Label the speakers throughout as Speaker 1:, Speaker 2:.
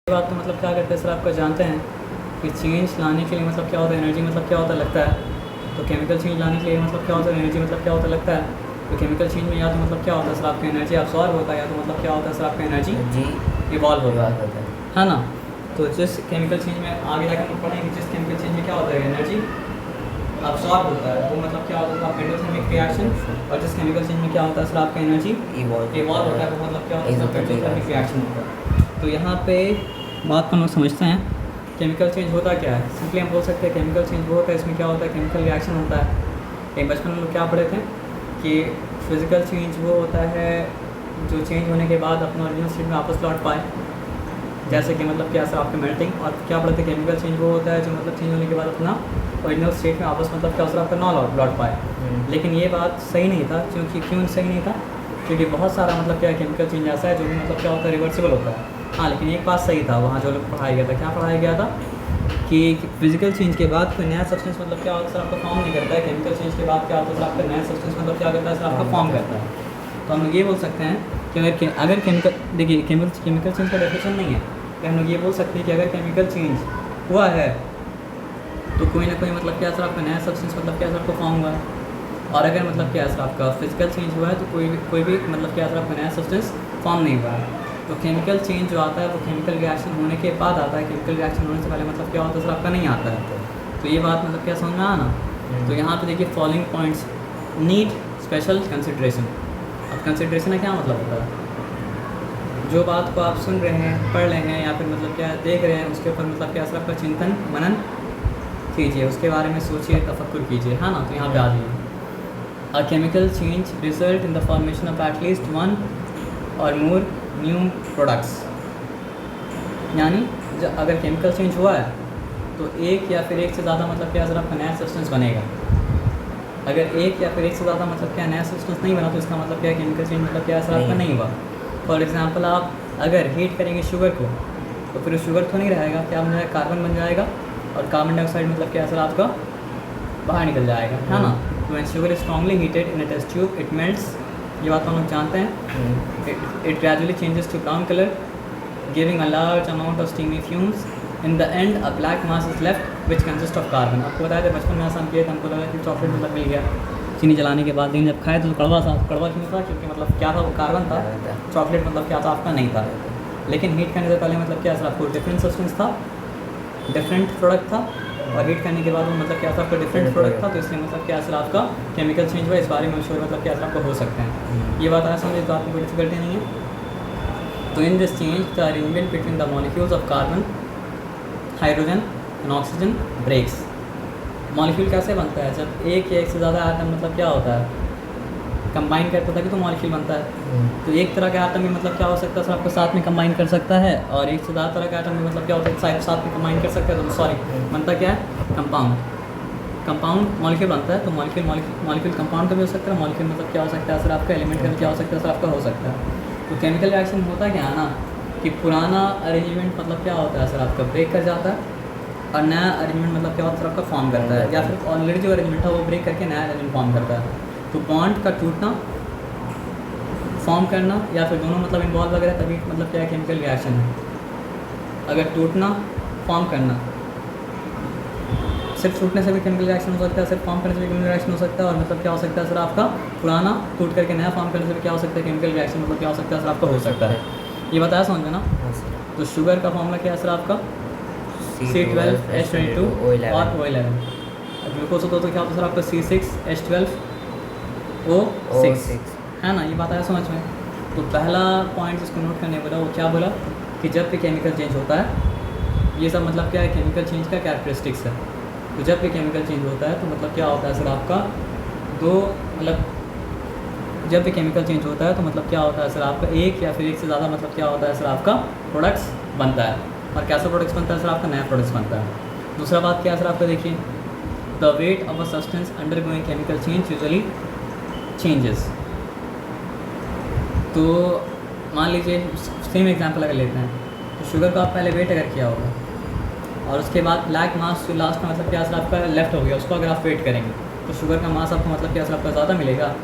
Speaker 1: बात तो मतलब क्या करते हैं सर, आपका जानते हैं कि चेंज लाने के लिए मतलब क्या होता है, एनर्जी मतलब क्या होता है लगता है। तो केमिकल चेंज लाने के लिए मतलब क्या होता है, एनर्जी मतलब क्या होता है लगता है। तो केमिकल चेंज में या तो मतलब क्या होता है सर, आपका एनर्जी अब्सॉर्ब होता है, या तो मतलब क्या होता है सर, आपका एनर्जी
Speaker 2: जी
Speaker 1: इवॉल्व होता
Speaker 2: होता
Speaker 1: है ना। तो जिस केमिकल चेंज में आगे जाकर हम पढ़ेंगे, जिस केमिकल चेंज में क्या होता है, एनर्जी अब्सॉर्ब होता है, वो मतलब क्या होता है आपका एंडोथर्मिक रिएक्शन। और जिस केमिकल चेंज में क्या होता है सर, आपका एनर्जी इवॉल्व होता है, वो मतलब क्या होता है आपका एंडोथर्मिक रिएक्शन होता है। तो यहाँ पे बात को हम लोग समझते हैं केमिकल चेंज होता क्या है। सिंपली हम बोल सकते हैं केमिकल चेंज वो होता है, इसमें क्या होता है, केमिकल रिएक्शन होता है। कहीं बचपन में लोग क्या पढ़े थे कि फिज़िकल चेंज वो होता है जो चेंज होने के बाद अपना ओरिजिनल स्टेट में वापस लौट पाए, जैसे कि मतलब क्या सर आपका मेल्टिंग। और क्या पढ़ते थे, केमिकल चेंज वो होता है जो मतलब चेंज होने के बाद अपना ओरिजिनल स्टेट में वापस मतलब क्या सर आपका ना लौट पाए। लेकिन ये बात सही नहीं था। क्यों सही नहीं था? क्योंकि बहुत सारा मतलब क्या केमिकल चेंज ऐसा है जो भी मतलब क्या होता है, रिवर्सिबल होता है। हाँ, लेकिन एक बात सही था, वहाँ जो लोग पढ़ाया गया था, क्या पढ़ाया गया था कि फिजिकल चेंज के बाद कोई नया सब्सटेंस मतलब क्या होता है सर आपका फॉर्म नहीं करता है। केमिकल चेंज के बाद क्या होता है सर, आपका नया सब्सटेंस मतलब क्या करता है सर, आपका फॉर्म करता है। तो हम लोग ये बोल सकते हैं कि अगर केमिकल, देखिए केमिकल चेंज का डेफिनेशन नहीं है, तो हम लोग ये बोल सकते हैं कि अगर केमिकल चेंज हुआ है तो कोई ना कोई मतलब क्या सर आपका नया सब्सटेंस मतलब क्या सर आपको फॉर्म हुआ है। और अगर मतलब क्या सर आपका फिजिकल चेंज हुआ है तो कोई भी मतलब क्या सर आपका नया सब्सटेंस फॉर्म नहीं हुआ है। तो केमिकल चेंज जो आता है वो केमिकल रिएक्शन होने के बाद आता है। केमिकल रिएक्शन होने से पहले मतलब क्या होता है सर, आपका नहीं आता है। तो ये बात मतलब क्या समझ में आना। तो यहाँ पे देखिए following points need special consideration. अब कंसिड्रेशन है क्या मतलब होता है, जो बात को आप सुन रहे हैं, पढ़ रहे हैं, या फिर मतलब क्या देख रहे हैं, उसके ऊपर मतलब क्या सर आपका चिंतन मनन कीजिए, उसके बारे में सोचिए, तफक्कुर कीजिए, हाँ ना। तो यहाँ पे आ जाइए। A chemical change result in the formation of at least one or more new products। यानी जब अगर केमिकल चेंज हुआ है तो एक या फिर एक से ज़्यादा मतलब क्या सर आपका नया सब्सटेंस बनेगा। अगर एक या फिर एक से ज़्यादा मतलब क्या नया सब्सटेंस नहीं बना तो इसका मतलब क्या केमिकल चेंज मतलब क्या सर आपका नहीं हुआ। फॉर एग्जांपल आप अगर हीट करेंगे शुगर को तो फिर शुगर तो नहीं रहेगा, क्या बन जाएगा, कार्बन बन जाएगा। और कार्बन डाइऑक्साइड मतलब क्या सर आपका बाहर निकल जाएगा, है ना। When sugar is strongly heated in a test tube, it melts। ये बात हम लोग जानते हैं। It gradually changes to brown color, giving a large amount of steamy fumes। In the end, a black mass is left, which consists of carbon। आपको बताया था बचपन में आसान किया था, हमको लगा कि चॉकलेट मतलब मिल गया चीनी जलाने के बाद, लेकिन जब खाए तो कड़वा क्यों था, क्योंकि मतलब क्या था, वो कार्बन था। चॉकलेट मतलब क्या था, आपका नहीं था। लेकिन हीट करने से पहले मतलब क्या सर आपको डिफरेंट सब्सटेंस था, डिफरेंट प्रोडक्ट था। और हीट करने के बाद वो मतलब क्या था, आपका डिफरेंट प्रोडक्ट था। तो इसलिए मतलब क्या सर आपका केमिकल चेंज हुआ, इस बारे में श्योर मतलब क्या सर आपको हो सकते हैं। ये बात आया समझे, तो आपको कोई डिफिकल्टी नहीं है। तो in this change the arrangement between the molecules of carbon, hydrogen and oxygen breaks. Molecule कैसे बनता है, जब एक या एक से ज़्यादा आटम मतलब क्या होता है, कंबाइन करता था कि तो मॉलिक्यूल बनता है। तो एक तरह का आटम भी मतलब क्या हो सकता है सर, आपको साथ में कंबाइन कर सकता है, और एक से ज़्यादा तरह का आटम भी मतलब क्या होता है साथ में कंबाइन कर सकता है। तो सॉरी, बनता क्या है, कंपाउंड मॉलिक्यूल बनता है। तो मॉलिक्यूल कंपाउंड का भी हो सकता है, मॉलिक्यूल मतलब क्या हो सकता है सर आपका एलिमेंट का भी क्या हो सकता है सर आपका हो सकता है। तो केमिकल रिएक्शन होता क्या है ना, कि पुराना अरेंजमेंट मतलब क्या होता है सर आपका ब्रेक कर जाता है, और नया अरेंजमेंट मतलब क्या होता है सर आपका फॉर्म करता है, या फिर ऑलरेडी जो अरेंजमेंट था वो ब्रेक करके नया अरेंजमेंट फॉर्म करता है। तो बॉन्ड का टूटना, फॉर्म करना, या फिर दोनों मतलब इन्वॉल्व वगैरह, तभी मतलब क्या है केमिकल रिएक्शन है। अगर टूटना, फॉर्म करना, सिर्फ टूटने से भी केमिकल रिएक्शन हो सकता है, सिर्फ फॉर्म करने से भी केमिकल रिएक्शन हो सकता है। और मतलब क्या हो सकता है सर आपका पुराना टूट करके नया फॉर्म करने से भी क्या हो सकता है, केमिकल रिएक्शन मतलब क्या हो सकता है सर आपका हो सकता है। ये बताया समझ में ना। तो शुगर का फॉर्मूला क्या है सर आपका, C12H22 और O11। ग्लूकोज होता तो क्या होता है सर आपका C6H12O6, है ना। ये बात आया समझ में। तो पहला पॉइंट जिसको नोट करने बोला वो क्या बोला, कि जब भी केमिकल चेंज होता है, ये सब मतलब क्या है, केमिकल चेंज का कैरेक्टरिस्टिक्स है। तो जब भी केमिकल चेंज होता है तो मतलब क्या होता है सर आपका जब भी केमिकल चेंज होता है तो मतलब क्या होता है सर आपका एक या फिर एक से ज़्यादा मतलब क्या होता है सर आपका प्रोडक्ट्स बनता है। और कैसा प्रोडक्ट्स बनता है सर आपका, नया प्रोडक्ट्स बनता है। दूसरा बात क्या है सर आपका, देखिए the weight of a substance undergoing chemical change usually changes. तो मान लीजिए सेम एग्जांपल अगर लेते हैं, तो शुगर का आप पहले वेट अगर किया होगा, और उसके बाद ब्लैक मास जो लास्ट में मतलब क्या सर आपका लेफ्ट हो गया, उसको अगर आप वेट करेंगे तो शुगर का मास आपको मतलब क्या सर आपका ज़्यादा मिलेगा,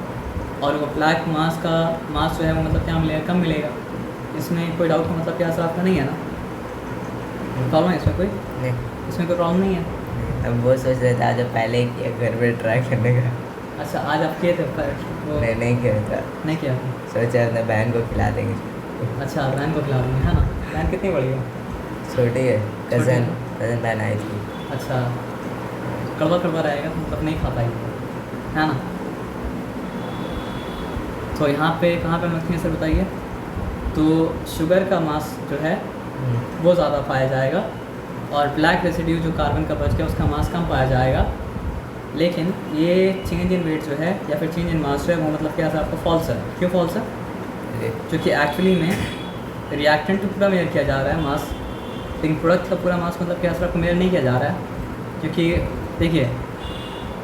Speaker 1: और वो ब्लैक मास जो है वो मतलब क्या मिलेगा, कम मिलेगा। इसमें कोई डाउट का मतलब क्या सर आपका नहीं है ना। प्रॉब्लम है इसमें कोई?
Speaker 2: नहीं
Speaker 1: इसमें कोई प्रॉब्लम नहीं है?
Speaker 2: अब वो सोच रहे थे आज पहले ही किया घर पे ट्राई करने का।
Speaker 1: अच्छा, आज आप किए थे वो
Speaker 2: नहीं किया था,
Speaker 1: नहीं किया था?
Speaker 2: सोचा अपने बहन को खिला देंगे।
Speaker 1: अच्छा, बहन को खिला देंगे है ना? बहन कितनी बड़ी है?
Speaker 2: छोटी है, कज़न बहन आई थी।
Speaker 1: अच्छा, कड़वा कड़वा रहेगा तो मतलब नहीं खा पाएगी है ना? तो यहाँ पे कहाँ पे मक्खी सर बताइए। तो शुगर का मास जो है वो ज़्यादा पाया जाएगा और ब्लैक रेसिड्यू जो कार्बन का बच गया उसका मास कम पाया जाएगा। लेकिन ये चेंज इन वेट जो है या फिर चेंज इन मास जो है वो मतलब क्या है आपको फॉल्स है। क्यों फॉल्स है? क्योंकि एक्चुअली में रिएक्टेंट तो पूरा मेजर किया जा रहा है मास, लेकिन प्रोडक्ट का पूरा मास मतलब क्या आपको मेजर नहीं किया जा रहा है। क्योंकि देखिए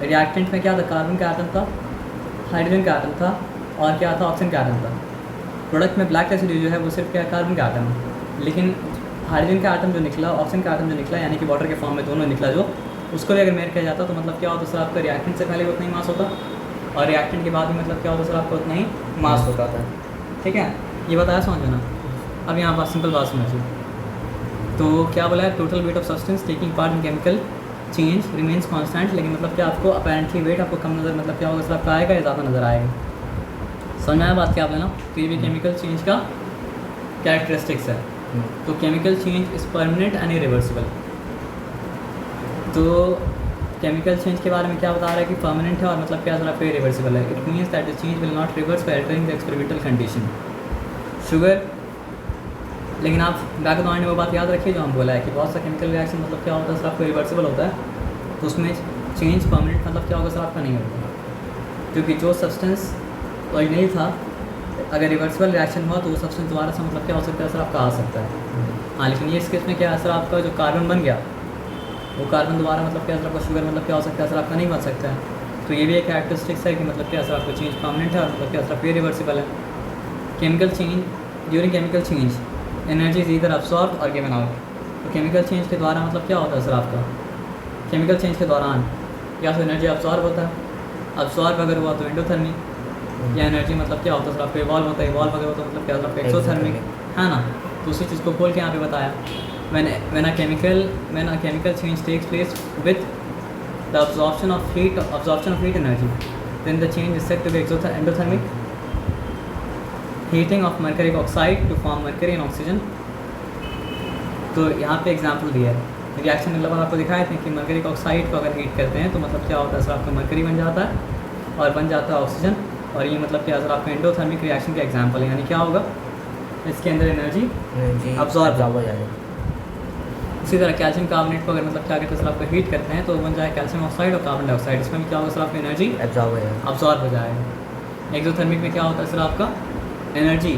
Speaker 1: रिएक्टेंट में क्या था, कार्बन का एटम था, हाइड्रोजन का एटम था और क्या था, ऑक्सीजन का एटम था। प्रोडक्ट में ब्लैक रेसिड्यू जो है वो सिर्फ क्या कार्बन का एटम है, लेकिन हाइड्रोजन का एटम जो निकला, ऑक्सीजन का एटम जो निकला, यानी कि वाटर के फॉर्म में दोनों निकला जो, उसको भी अगर मेयर किया जाता तो मतलब क्या होता सर आपका रिएक्टेंट से पहले उतना ही मास होता और रिएक्टेंट के बाद में मतलब क्या होता सर आपका उतना ही मास होता था। ठीक है, ये बताया समझो ना। अब यहाँ बात सिंपल बात समझिए। तो क्या बोला है, total weight of substance taking part in chemical change remains constant, लेकिन मतलब क्या आपको अपैरेंटली वेट आपको कम नज़र मतलब क्या होगा सर आपका आएगा या ज़्यादा नज़र आएगा। समझ में आया बात क्या आप लेना? तो ये भी केमिकल चेंज का कैरेक्टरिस्टिक्स है। तो chemical change is permanent and irreversible. तो केमिकल चेंज के बारे में क्या बता रहा है कि परमानेंट है और मतलब क्या सर आपका इरिवर्सिबल है। It means that the change will not reverse bye entering the experimental condition. Sugar, लेकिन आप बैक ऑफ वो बात याद रखिए जो हम बोला है कि बहुत सा केमिकल रिएक्शन मतलब क्या होता है सर आपको रिवर्सिबल होता है, तो उसमें चेंज परमानेंट मतलब क्या होगा सर आपका नहीं होता, क्योंकि जो सब्सटेंस ओरिजिनल था अगर रिवर्सिबल रिएक्शन हुआ तो वो सब्सटेंस दोबारा से मतलब क्या हो सकता है सर आपका आ सकता है। हाँ, लेकिन ये इस केस में क्या है सर आपका जो कार्बन बन गया वो कार्बन दोबारा मतलब क्या सर आपका शुगर मतलब क्या हो सकता है सर आपका नहीं बन सकता है। तो ये भी एक कैरेक्टरिस्टिक्स है कि मतलब क्या सर आपका चेंज परमानेंट है और मतलब क्या सर आपका रिवर्सिबल है। Chemical change, during chemical change energy is either absorb और गिवन आउट। तो केमिकल चेंज के द्वारा मतलब क्या होता है सर आपका, केमिकल चेंज के दौरान या तो एनर्जी अब्सॉर्ब होता है, अब्सॉर्ब अगर हुआ तो एंडोथर्मिक, या एनर्जी मतलब क्या होता है सर आपका इवॉल्व होता है, इवॉल्व अगर होता है मतलब क्या होता है एक्सोथर्मिक, है ना। तो उसी चीज़ को खोल के यहाँ पे बताया, when a chemical change takes place with the absorption of heat energy, then the change is said to be endothermic. Heating of mercuric oxide to form mercury and oxygen. तो यहाँ पे एग्जांपल दिया है, रिएक्शन मतलब आपको दिखाए थे कि मर्करिक ऑक्साइड को अगर हीट करते हैं तो मतलब क्या होता है सर आपका मर्करी बन जाता है और बन जाता है ऑक्सीजन, और ये मतलब क्या सर आपका एंडोथर्मिक रिएक्शन का एग्जांपल है। यानी क्या होगा, इसके अंदर एनर्जी अब्जॉर्ब हो जाएगी। इसी तरह कैल्शियम कार्बोनेट को अगर मतलब क्या कहते हैं सर आपको हीट करते हैं तो बन जाए कैल्शियम ऑक्साइड और कार्बन डाइऑक्साइड, इसमें भी क्या होगा सर आपकी एनर्जी अब्जॉर्ब हो जाएगा। एक्सोथर्मिक में क्या होता है सर आपका एनर्जी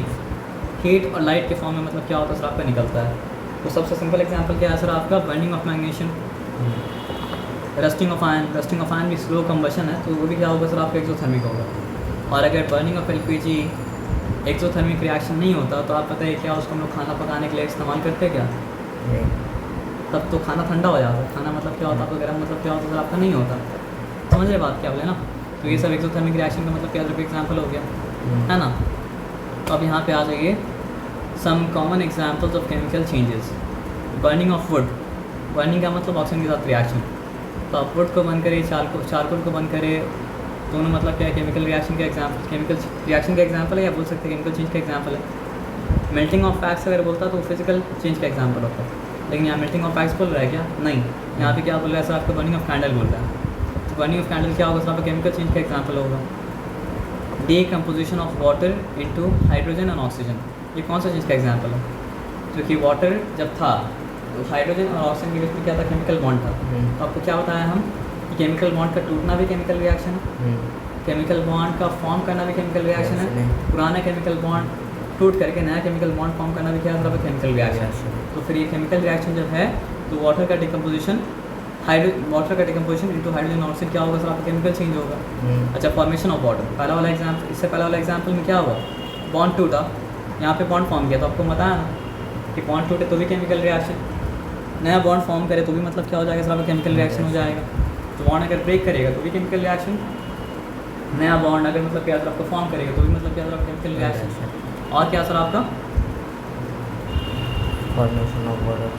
Speaker 1: हीट और लाइट के फॉर्म में मतलब क्या होता है सर आपका निकलता है। तो सबसे सिंपल एग्जांपल क्या है सर आपका, burning of magnesium, rusting of ion. Rusting of ion भी स्लो कम्बशन है तो वो भी क्या होगा सर आपका एक्सोथर्मिक होगा। और अगर burning of LPG exothermic reaction नहीं होता तो आप पता है क्या उसको हम लोग खाना पकाने के लिए इस्तेमाल करते हैं क्या, तब तो खाना ठंडा हो जाता, खाना मतलब क्या होता, आपका गर्म मतलब क्या होता सर आपका नहीं होता। समझ रहे बात क्या बोले ना। तो ये सब एक्सोथर्मिक रिएक्शन का मतलब क्या एग्जाम्पल हो गया, है ना। तो अब यहाँ पे आ जाइए, some common examples of chemical changes. Burning of wood, burning का मतलब ऑक्सीजन के साथ रिएक्शन, तो आप वुड को बंद करें, चारकोल को बंद करें, दोनों मतलब क्या है केमिकल रिएक्शन का एग्जाम्पल, केमिकल रिएक्शन का एग्जाम्पल है या बोल सकते हैं केमिकल चेंज का एग्जाम्पल है। मेल्टिंग ऑफ वैक्स अगर बोलता तो फिजिकल चेंज का एग्जाम्पल होता है, लेकिन यहाँ मेल्टिंग ऑफ वैक्स बोल रहा है क्या, नहीं, यहाँ पे क्या बोल रहा है सर आपका बर्निंग ऑफ कैंडल बोल रहा है। तो बर्निंग ऑफ कैंडल क्या होगा सर आपका केमिकल चेंज का एग्जाम्पल होगा। Decomposition of water into hydrogen and oxygen, ये कौन सा चीज़ का एग्जांपल है, क्योंकि वाटर जब था तो हाइड्रोजन और ऑक्सीजन के बीच में क्या था, केमिकल बॉन्ड था। तो आपको क्या बताया हम कि केमिकल बॉन्ड का टूटना भी केमिकल रिएक्शन है, केमिकल बॉन्ड का फॉर्म करना भी केमिकल रिएक्शन है, पुराना केमिकल बॉन्ड टूट करके नया केमिकल बॉन्ड फॉर्म करना भी क्या है केमिकल रिएक्शन। तो फिर ये केमिकल रिएक्शन जब है तो वाटर का डिकम्पोजिशन इनटू हाइड्रोजन ऑक्सीजन क्या होगा सर आपका केमिकल चेंज होगा। अच्छा, फॉर्मेशन ऑफ वाटर, पहला वाला एग्जाम्पल, इससे पहला वाला एग्जाम्पल में क्या हुआ, बॉन्ड टूटा, यहाँ पे बॉन्ड फॉर्म किया, तो आपको बताया ना कि बॉन्ड टूटे तो भी केमिकल रिएक्शन, नया बॉन्ड फॉर्म करे तो भी मतलब क्या हो जाएगा सर आपका केमिकल रिएक्शन हो जाएगा। तो बॉन्ड अगर ब्रेक करेगा तो भी केमिकल रिएक्शन, नया बॉन्ड अगर मतलब क्या सर आपका फॉर्म करेगा तो भी मतलब क्या सर आपका केमिकल रिएक्शन। और क्या सर आपका
Speaker 2: फॉर्मेशन ऑफ वाटर,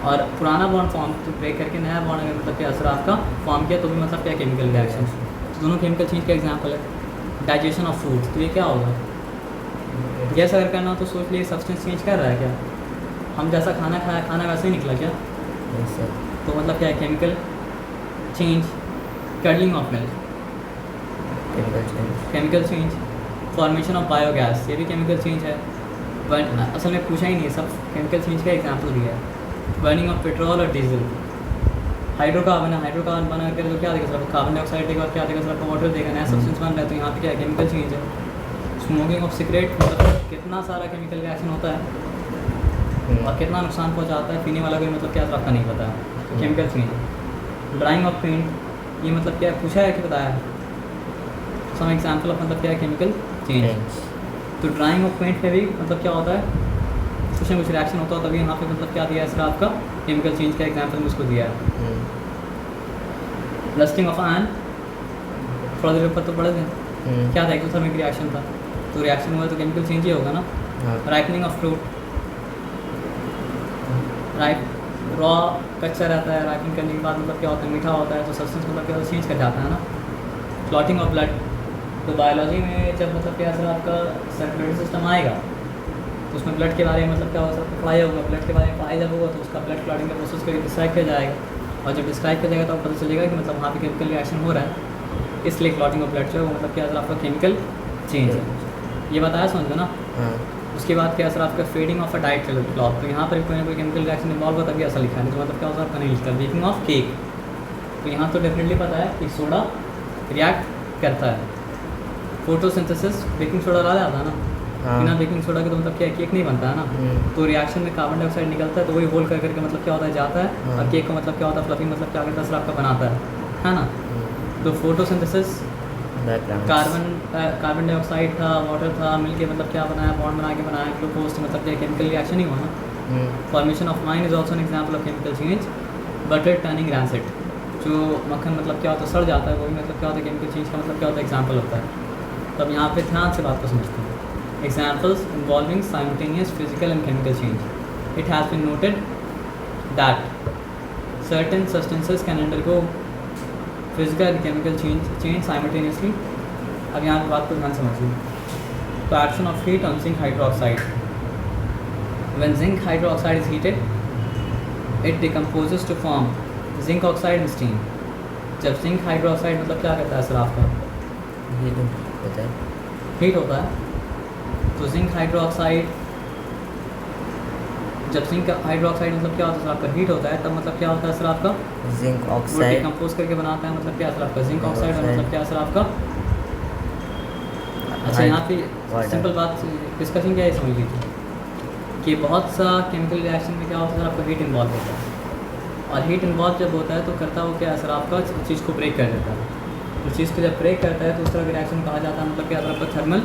Speaker 1: और पुराना बॉन्ड फॉर्म तो ब्रेक करके नया बॉन्ड अगर मतलब क्या असर आपका फॉर्म किया तो भी मतलब क्या केमिकल रिएक्शन, तो दोनों केमिकल चेंज का एग्जाम्पल है। डाइजेशन ऑफ फूड, तो ये क्या होगा, गैस अगर करना हो तो सोच लिए सब्सटेंस चेंज कर रहा है क्या, हम जैसा खाना खाया खाना वैसे ही निकला क्या, तो मतलब क्या है chemical change. Curling of milk, chemical change. Formation of biogas, ये भी केमिकल चेंज है, बट असल में पूछा ही नहीं, सब केमिकल चेंज का एग्जाम्पल दिया है। बर्निंग ऑफ पेट्रोल और डीजल, हाइड्रोकार्बन है, हाइड्रोकार्बन बना करके तो क्या देगा सर, कार्बन डाइऑक्साइड देगा और क्या देगा सर, वाटर देगा, नया सब्सटेंस बन रहा है, तो यहाँ पे क्या है केमिकल चेंज है। स्मोकिंग ऑफ सिगरेट, मतलब कितना सारा केमिकल रिएक्शन होता है और कितना नुकसान पहुँचाता है, पीने वाला कोई मतलब क्या आपका नहीं पता है, chemical change. Drying of paint, ये मतलब क्या पूछा है कि बताया है, सम एग्जाम्पल ऑफ मतलब क्या है केमिकल चेंज। तो ड्राइंग ऑफ पेंट में भी मतलब क्या होता है, कुछ ना कुछ रिएक्शन होता है, तभी यहाँ पे मतलब क्या दिया है सर आपका केमिकल चेंज का एग्जाम्पल में उसको दिया है। रस्टिंग ऑफ आयरन, थोड़ा देर ऊपर तो पढ़े थे, क्या था एक्सोथर्मिक रिएक्शन था, तो रिएक्शन हुआ तो केमिकल चेंज ही होगा ना। Ripening of fruit, ripe raw कच्चा रहता है, राइपनिंग करने के बाद मतलब क्या होता है मीठा होता है, तो सब्सटेंस मतलब क्या चेंज कर जाता है ना। क्लॉटिंग ऑफ ब्लड, तो बायोलॉजी में जब मतलब क्या सर आपका सर्कुलेटरी सिस्टम आएगा तो उसमें ब्लड के बारे में मतलब क्या होगा सर पढ़ाई होगा, ब्लड के बारे में पढ़ाई जब होगा तो उसका ब्लड क्लॉटिंग का प्रोसेस करके डिस्क्राइब किया जाएगा, और जब डिस्क्राइब किया जाएगा तो पता चलेगा कि मतलब वहाँ पे केमिकल रिएक्शन हो रहा है, इसलिए क्लॉटिंग ऑफ ब्लड जो है वो मतलब क्या सर आपका केमिकल चेंज है, ये बताया समझ में ना। उसके बाद क्या सर आपका fading of a diet cloth, तो यहाँ पर कोई ना कोई केमिकल रिएक्शन इन्वॉल्व होता है, तभी ऐसा लिखा है, तो मतलब क्या होता है आपका नहीं लिखता। बेकिंग ऑफ केक, तो यहाँ तो डेफिनेटली पता है कि सोडा रिएक्ट करता है। फोटोसिंथेसिस, बेकिंग सोडा डाला जाता है ना, बिना बेकिंग सोडा के तो मतलब क्या केक नहीं बनता है ना, तो रिएक्शन में कार्बन डाइऑक्साइड निकलता है, तो वही होल कर करके मतलब क्या होता है जाता है, और केक का मतलब क्या होता है फ्लफी मतलब क्या करता है सर आपका बनाता है ना। तो फोटोसिंथेसिस, कार्बन डाइऑक्साइड था, वाटर था, मिलके मतलब क्या बनाया, बॉन्ड बना के बनाया ग्लूकोज, मतलब क्या केमिकल रिएक्शन ही हुआ ना। Formation of wine is also an example of chemical change. Butter turning rancid, जो मक्खन मतलब क्या होता है सड़ जाता है, वो भी मतलब क्या होता है केमिकल चेंज का मतलब क्या होता है एग्जाम्पल होता है। तो अब यहाँ पे ध्यान से बात को समझते हैं। Examples involving simultaneous physical and chemical change, it has been noted that certain substances can undergo physical and chemical change simultaneously. अब यहाँ पे बात को ध्यान समझिए। तो action of heat on zinc hydroxide, when zinc hydroxide is heated it decomposes to form zinc oxide and steam. जब zinc hydroxide मतलब क्या करता है सर आपका हीट होता है, तो जिंक हाइड्रोक्साइड, जब जिंक हाइड्रोक्साइड मतलब क्या होता है सर आपका हीट होता है, तब मतलब क्या होता है सर आपका
Speaker 2: जिंक ऑक्साइड
Speaker 1: डिकम्पोज करके बनाता है, मतलब क्या सर आपका जिंक ऑक्साइड, और मतलब क्या सर आपका। अच्छा यहाँ पे सिंपल बात डिस्कशन क्या है समझ लीजिए कि बहुत सा केमिकल रिएक्शन में क्या होता है सर आपका हीट इन्वॉल्व होता है, और हीट इन्वॉल्व जब होता है तो करता वो क्या है सर आपका चीज़ को ब्रेक कर देता है, तो चीज़ को जब ब्रेक करता है तो उस तरह का रिएक्शन कहा जाता है मतलब क्या सर आपका थर्मल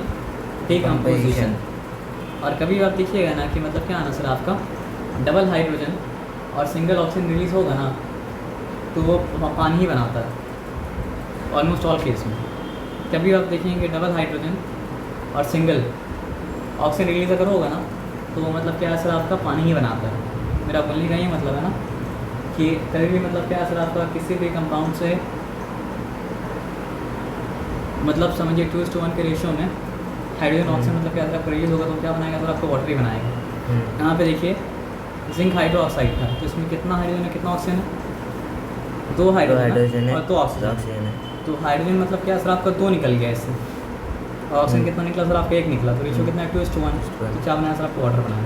Speaker 1: डिकम्पोजिशन। और कभी आप देखिएगा ना कि मतलब क्या आना सर आपका डबल हाइड्रोजन और सिंगल ऑक्सीजन रिलीज होगा ना तो वो पानी ही बनाता है ऑलमोस्ट ऑल केस में। कभी आप देखेंगे डबल हाइड्रोजन और सिंगल ऑक्सीजन रिलीज अगर होगा ना तो वो मतलब क्या है सर आपका पानी ही बनाता है। मेरा बोलने का ये मतलब है ना कि कभी भी मतलब क्या है सर आपका किसी भी कंपाउंड से मतलब समझिए 2:1 के रेशियो में हाइड्रोजन ऑक्सीजन मतलब क्या आपका रिलीज होगा तो क्या बनाएगा सर आपको वाटर ही बनाएगा। यहाँ पे देखिए जिंक हाइड्रोक्साइड था तो इसमें कितना हाइड्रोजन है कितना ऑक्सीजन है, 2 हाइड्रोजन है और 2 ऑक्सीजन है। तो हाइड्रोजन मतलब क्या सर आपका 2 निकल गया इससे, और ऑक्सीजन कितना निकला सर आपका 1 निकला, तो रेशियो कितना है 2:1, तो क्या बनाया सर आपको वाटर बनाया।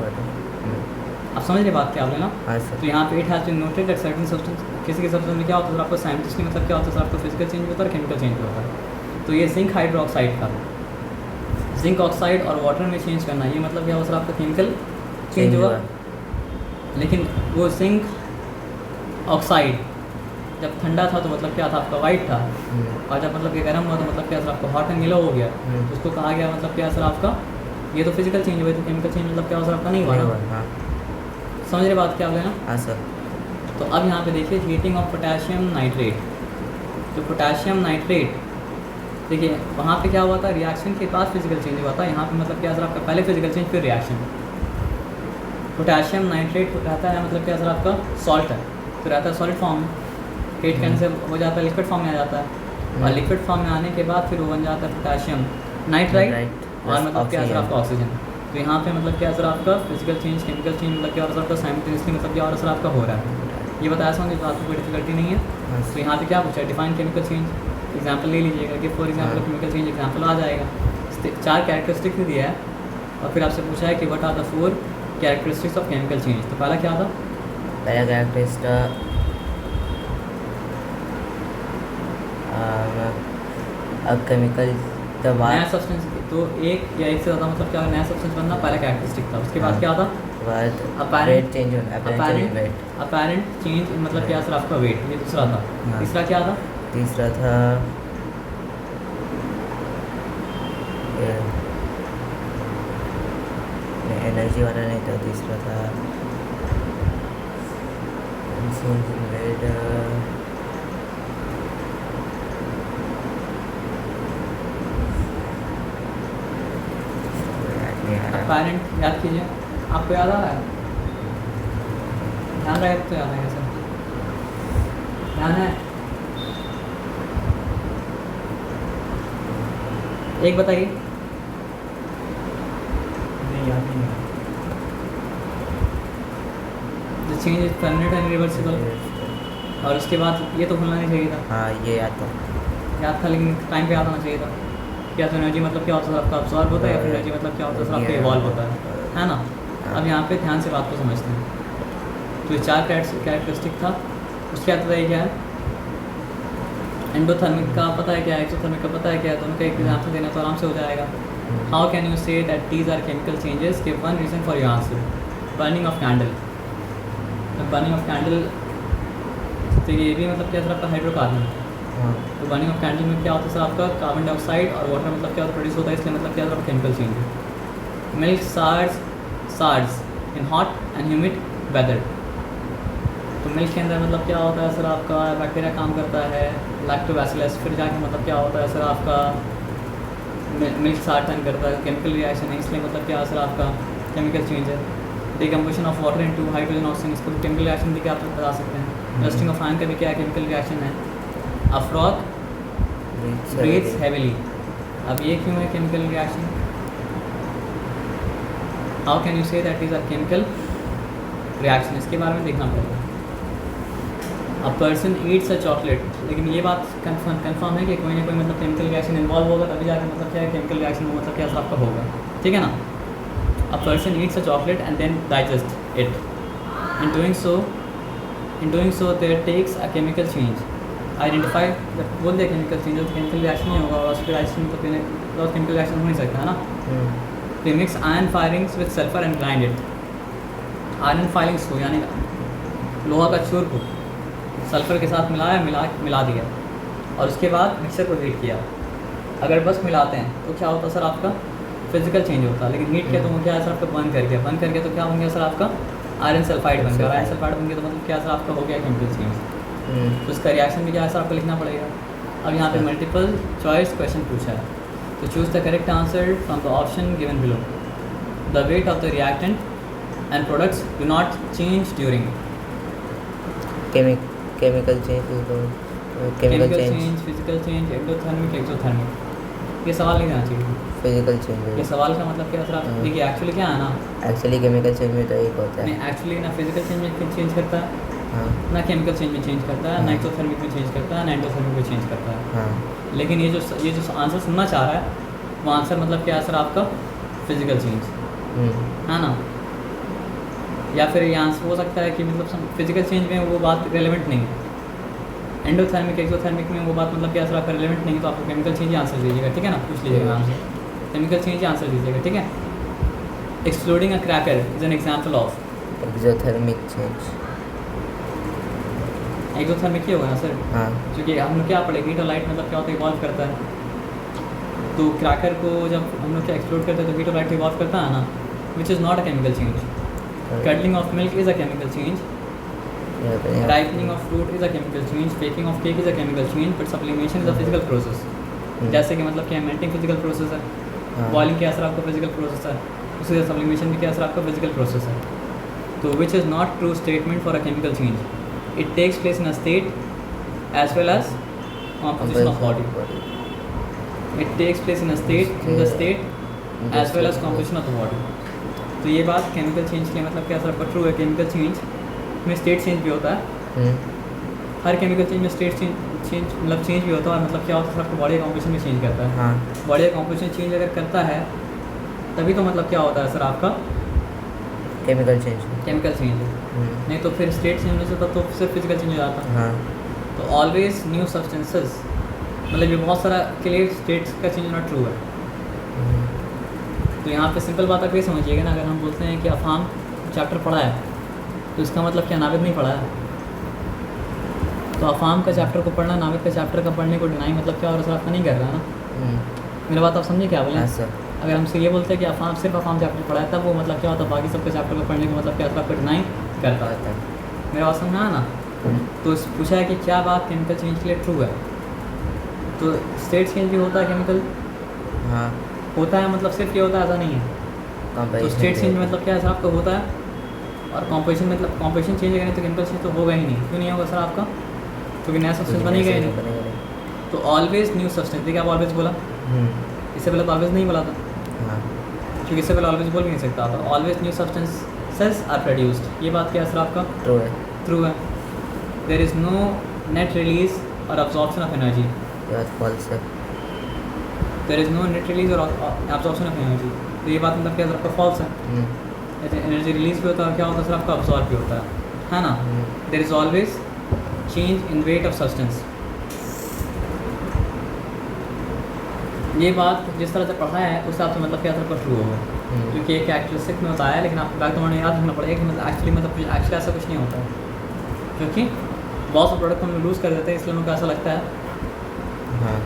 Speaker 1: आप समझ रहे बात क्या आप लेना। तो यहाँ पे it has been noted that certain substance, किसी के सब्सटेंस में क्या होता है सर आपको साइंटिस्टली मतलब क्या होता है सर आपको फिजिकल चेंज होता है और केमिकल चेंज होता है। तो ये जिंक हाइड्रोक्साइड का जिंक ऑक्साइड और वाटर में चेंज करना ये मतलब क्या हुआ सर आपका केमिकल चेंज हुआ। लेकिन वो जिंक ऑक्साइड जब ठंडा था तो मतलब क्या था आपका वाइट था, और जब मतलब कि गर्म हुआ तो मतलब क्या सर आपका हॉट एंड येलो हो गया, तो उसको कहा गया मतलब क्या सर आपका ये तो फिजिकल चेंज हुआ, तो केमिकल चेंज मतलब क्या हुआ सर आपका नहीं हुआ ना। समझ रहे बात क्या आप लेना।
Speaker 2: हाँ सर।
Speaker 1: तो अब यहाँ पे देखिए हीटिंग ऑफ पोटेशियम नाइट्रेट, तो पोटेशियम नाइट्रेट देखिए वहाँ पे क्या हुआ था रिएक्शन के बाद फिजिकल चेंज हुआ था, यहाँ पे मतलब क्या सर आपका पहले फिजिकल चेंज फिर रिएक्शन। पोटेशियम नाइट्रेट रहता है मतलब क्या सर आपका सॉल्ट है, तो रहता है सॉलिड फॉर्म में, हीट करने से हो जाता है लिक्विड फॉर्म में आ जाता है, और लिक्विड फॉर्म में आने के बाद फिर वो बन जाता है पोटेशियम नाइट्राइट और मतलब क्या सर आपका ऑक्सीजन। तो यहाँ पे मतलब क्या सर आपका फिजिकल चेंज केमिकल चेंज मतलब क्या और सर आपका साइमल्टेनियसली मतलब क्या और सर आपका हो रहा है। ये बताया समझ तो आपको कोई डिफिकल्टी नहीं है। तो यहाँ पे क्या पूछा है, डिफाइन केमिकल चेंज एग्जाम्पल ले लीजिएगा कि for example chemical change example आ जाएगा, 4 कैरेक्टरिस्टिक दिया है और फिर आपसे पूछा है कि what are the 4 characteristics of chemical change. तो पहला क्या था,
Speaker 2: पहला कैरेक्टरिस्टिक अब केमिकल
Speaker 1: नया सब्सटेंस, तो एक या एक से ज़्यादा मतलब क्या नया सब्सटेंस बनना पहला कैरेक्टरिस्टिक था। उसके बाद क्या था,
Speaker 2: वेट चेंज होना,
Speaker 1: अपैरेंट चेंज मतलब क्या सर आपका वेट, ये दूसरा था। तीसरा क्या था,
Speaker 2: तीसरा था एनर्जी वाला नहीं था, तीसरा था
Speaker 1: अपैरेंट याद कीजिए, आपको याद आ रहा है, ध्यान रहे तो याद आएगा सर, ध्यान है। एक बताइए, नहीं याद नहीं है। The change is permanent and reversible, और उसके बाद ये तो भूलना नहीं चाहिए था।
Speaker 2: हाँ ये याद
Speaker 1: था लेकिन टाइम पे याद होना चाहिए था। क्या तो एनर्जी मतलब क्या होता है आपका अब्सॉर्ब होता है, या फिर एनर्जी मतलब क्या होता है सर आपका इवॉल्व होता है ना। अब यहाँ पे ध्यान से बात को समझते हैं। तो ये 4 कैरेक्टरिस्टिक था, उसके बाद बताइए क्या है, एंडोथर्मिक का पता है क्या है, एक्सोथर्मिक का पता है क्या है, दोनों का एक एग्जाम्पल देना तो आराम से हो जाएगा। How can you say that these are chemical changes, give one reason for your answer. Burning of candle, burning of candle तो ये भी मतलब क्या सर आपका हाइड्रोकार्बन। तो बर्निंग ऑफ कैंडल में क्या होता है सर आपका कार्बन डाइऑक्साइड और वाटर मतलब क्या प्रोड्यूस होता है, इसलिए मतलब क्या सर केमिकल चेंज है। Milk sours in hot and humid weather, तो मिल्क के अंदर मतलब क्या होता है सर आपका बैक्टीरिया काम करता है, लैक्टोबैसिलस, फिर जाके मतलब क्या होता है सर आपका मिल्क सार्ट टर्न करता है, केमिकल रिएक्शन है, इसलिए मतलब क्या सर आपका केमिकल चेंज है। Decomposition of water into hydrogen oxygen, इसको भी केमिकल रिएक्शन भी क्या आप बता सकते हैं। रस्टिंग ऑफ आयरन का भी क्या केमिकल रिएक्शन है। अ फ्रॉग ब्रीथ्स हेवीली, अब ये क्यों है chemical reaction, how can you say that is a chemical reaction, इसके बारे में देखना पड़ेगा। अ पर्सन ईट्स अ चॉकलेट, लेकिन ये बात कंफर्म है कि कोई ना कोई मतलब केमिकल रिएक्शन इन्वॉल्व होगा तभी जाकर मतलब क्या है केमिकल रिएक्शन हो, मतलब क्या आपका होगा, ठीक है ना। A person eats a chocolate and then digest it, in doing so there takes a chemical change, identify जब बोल दे केमिकल चेंज, तो केमिकल रिएक्शन नहीं होगा, और ऑक्सीडाइजेशन तो केमिकल रिएक्शन हो नहीं सकता है ना। तो mix iron firings with sulphur and grind it, iron firings को यानी लोहा का चूर को सल्फर के साथ मिला दिया, और उसके बाद मिक्सर को हीट किया। अगर बस मिलाते हैं तो क्या होता है सर आपका फिजिकल चेंज होता है, लेकिन हीट किया तो वो क्या है सर आपका बर्न कर गया तो क्या बन गया सर आपका आयरन सल्फाइड बन गया, आयरन सल्फाइड बन गया तो मतलब क्या सर आपका हो गया केमिकल चेंज। तो उसका रिएक्शन भी क्या है सर आपको लिखना पड़ेगा। अब यहाँ पे मल्टीपल चॉइस क्वेश्चन पूछा है, तो choose the correct answer from the option given below. The weight of the reactant and products do not change during
Speaker 2: chemical change,
Speaker 1: physical change, endothermic, exothermic, ये सवाल नहीं आना चाहिए।
Speaker 2: फिजिकल चेंज,
Speaker 1: ये सवाल का मतलब क्या सर आप देखिए, एक्चुअली क्या है ना,
Speaker 2: एक्चुअली केमिकल चेंज में तो एक होता है,
Speaker 1: नहीं एक्चुअली ना फिजिकल चेंज में चेंज करता है, ना केमिकल चेंज में चेंज करता है, ना एक्सोथर्मिक में चेंज करता है, ना एंडोथर्मिक में चेंज करता है। लेकिन ये जो आंसर सुनना चाह रहा है वो आंसर मतलब क्या है सर आपका फिजिकल चेंज है ना, या फिर ये आंसर हो सकता है कि मतलब फिजिकल चेंज में वो बात रिलेवेंट नहीं है, एंडोथर्मिक एक्सोथर्मिक में वो बात मतलब क्या सर आपका रिलेवेंट नहीं, तो आपको केमिकल चेंज ही आंसर दीजिएगा, ठीक है ना, पूछ लीजिएगा नाम से केमिकल चेंज ही आंसर दीजिएगा, ठीक है। Exploding a cracker is an example of
Speaker 2: exothermic change,
Speaker 1: exothermic ही होगा ना सर, क्योंकि हम लोग क्या पढ़े हीट और लाइट मतलब क्या होता है इवॉल्व करता है, तो क्रैकर को जब हम लोग क्या एक्सप्लोड करते हैं तो हीट और लाइट इवॉल्व करता है ना, which is not a chemical change. Curdling of milk is a chemical change, ripening of fruit is a chemical change, baking of cake is a chemical change, but sublimation is a physical process। जैसे कि मतलब क्या melting physical process है, boiling क्या असर आपका physical process है, उसी तरह सब्लिमेशन भी क्या असर आपका फिजिकल प्रोसेस है। तो which is not true statement for a chemical change. It takes place in a state as well as composition of body. It takes place in a state, in the state as well as composition of the body. तो ये बात chemical change के मतलब क्या sir true है. Chemical change में state change भी होता है. हर केमिकल चेंज में स्टेट चेंज मतलब चेंज भी होता है. मतलब क्या होता है सर आपको बॉडी कॉम्पोजिशन में चेंज करता है. हाँ, बॉडी कॉम्पोजिशन चेंज अगर करता है तभी तो मतलब क्या होता है सर आपका
Speaker 2: केमिकल चेंज.
Speaker 1: केमिकल चेंज नहीं तो फिर स्टेट चेंज होने से तब तो सिर्फ फिजिकल चेंज हो जाता है. हाँ. तो ऑलवेज न्यू सब्सटेंसेस मतलब ये बहुत सारा के लिए स्टेट्स का चेंज होना ट्रू है. तो यहाँ पे सिंपल बात आप ये समझिएगा ना. अगर हम बोलते हैं कि अफाम चैप्टर पढ़ा है तो इसका मतलब क्या नाविद नहीं पढ़ा है. तो अफाम का चैप्टर को पढ़ना नाविद का चैप्टर का पढ़ने को डिनाई मतलब क्या और असर आपका नहीं कर रहा ना. मेरी बात आप समझे क्या बोले. अगर हमसे ये बोलते हैं कि अफाम सिर्फ अफाम चैप्टर पढ़ा है तब वो मतलब क्या होता है बाकी सबके चैप्टर को पढ़ने का मतलब क्या आपका डिनाई करता है. मेरा बात समझना है ना. तो पूछा है कि क्या बात केमिकल चेंज के लिए ट्रू है. तो स्टेट चेंज भी होता है केमिकल. हाँ होता है. मतलब सिर्फ ये होता है ऐसा नहीं है. तो स्टेट चेंज मतलब क्या है सर आपका होता है. और कॉम्पोजिशन मतलब कॉम्पोजिशन चेंज करें तो केमिकल चेंज तो होगा ही नहीं. क्यों नहीं होगा सर आपका. क्योंकि नया सब्सटेंस बनेगा ही नहीं. तो ऑलवेज न्यू सब्सटेंस. देखिए आप ऑलवेज बोला. इससे पहले तो ऑलवेज नहीं बोला था. क्योंकि इससे पहले ऑलवेज बोल भी नहीं सकता था. Always new substances are produced. ये बात क्या है सर आपका ट्रू है. ट्रू है. There is no net release or absorption of energy.
Speaker 2: Yes, false है.
Speaker 1: There is no net release or absorption of energy. तो ये बात मतलब क्या सर आपका false है. ऐसे एनर्जी रिलीज भी होता है. क्या होता है सर आपका absorb भी होता है ना. There is always change in weight of substance. ये बात जिस तरह से पढ़ा है उस हिसाब से मतलब क्या सर आपका ट्रू होगा. क्योंकि एक कैरेक्टरिस्टिक में बताया है लेकिन आपको बैकग्राउंड याद रखना पड़ेगा कि मतलब एक्चुअली ऐसा कुछ नहीं होता है. क्योंकि बहुत से प्रोडक्ट हम लूज़ कर देते हैं इसलिए हमको ऐसा लगता है. हाँ.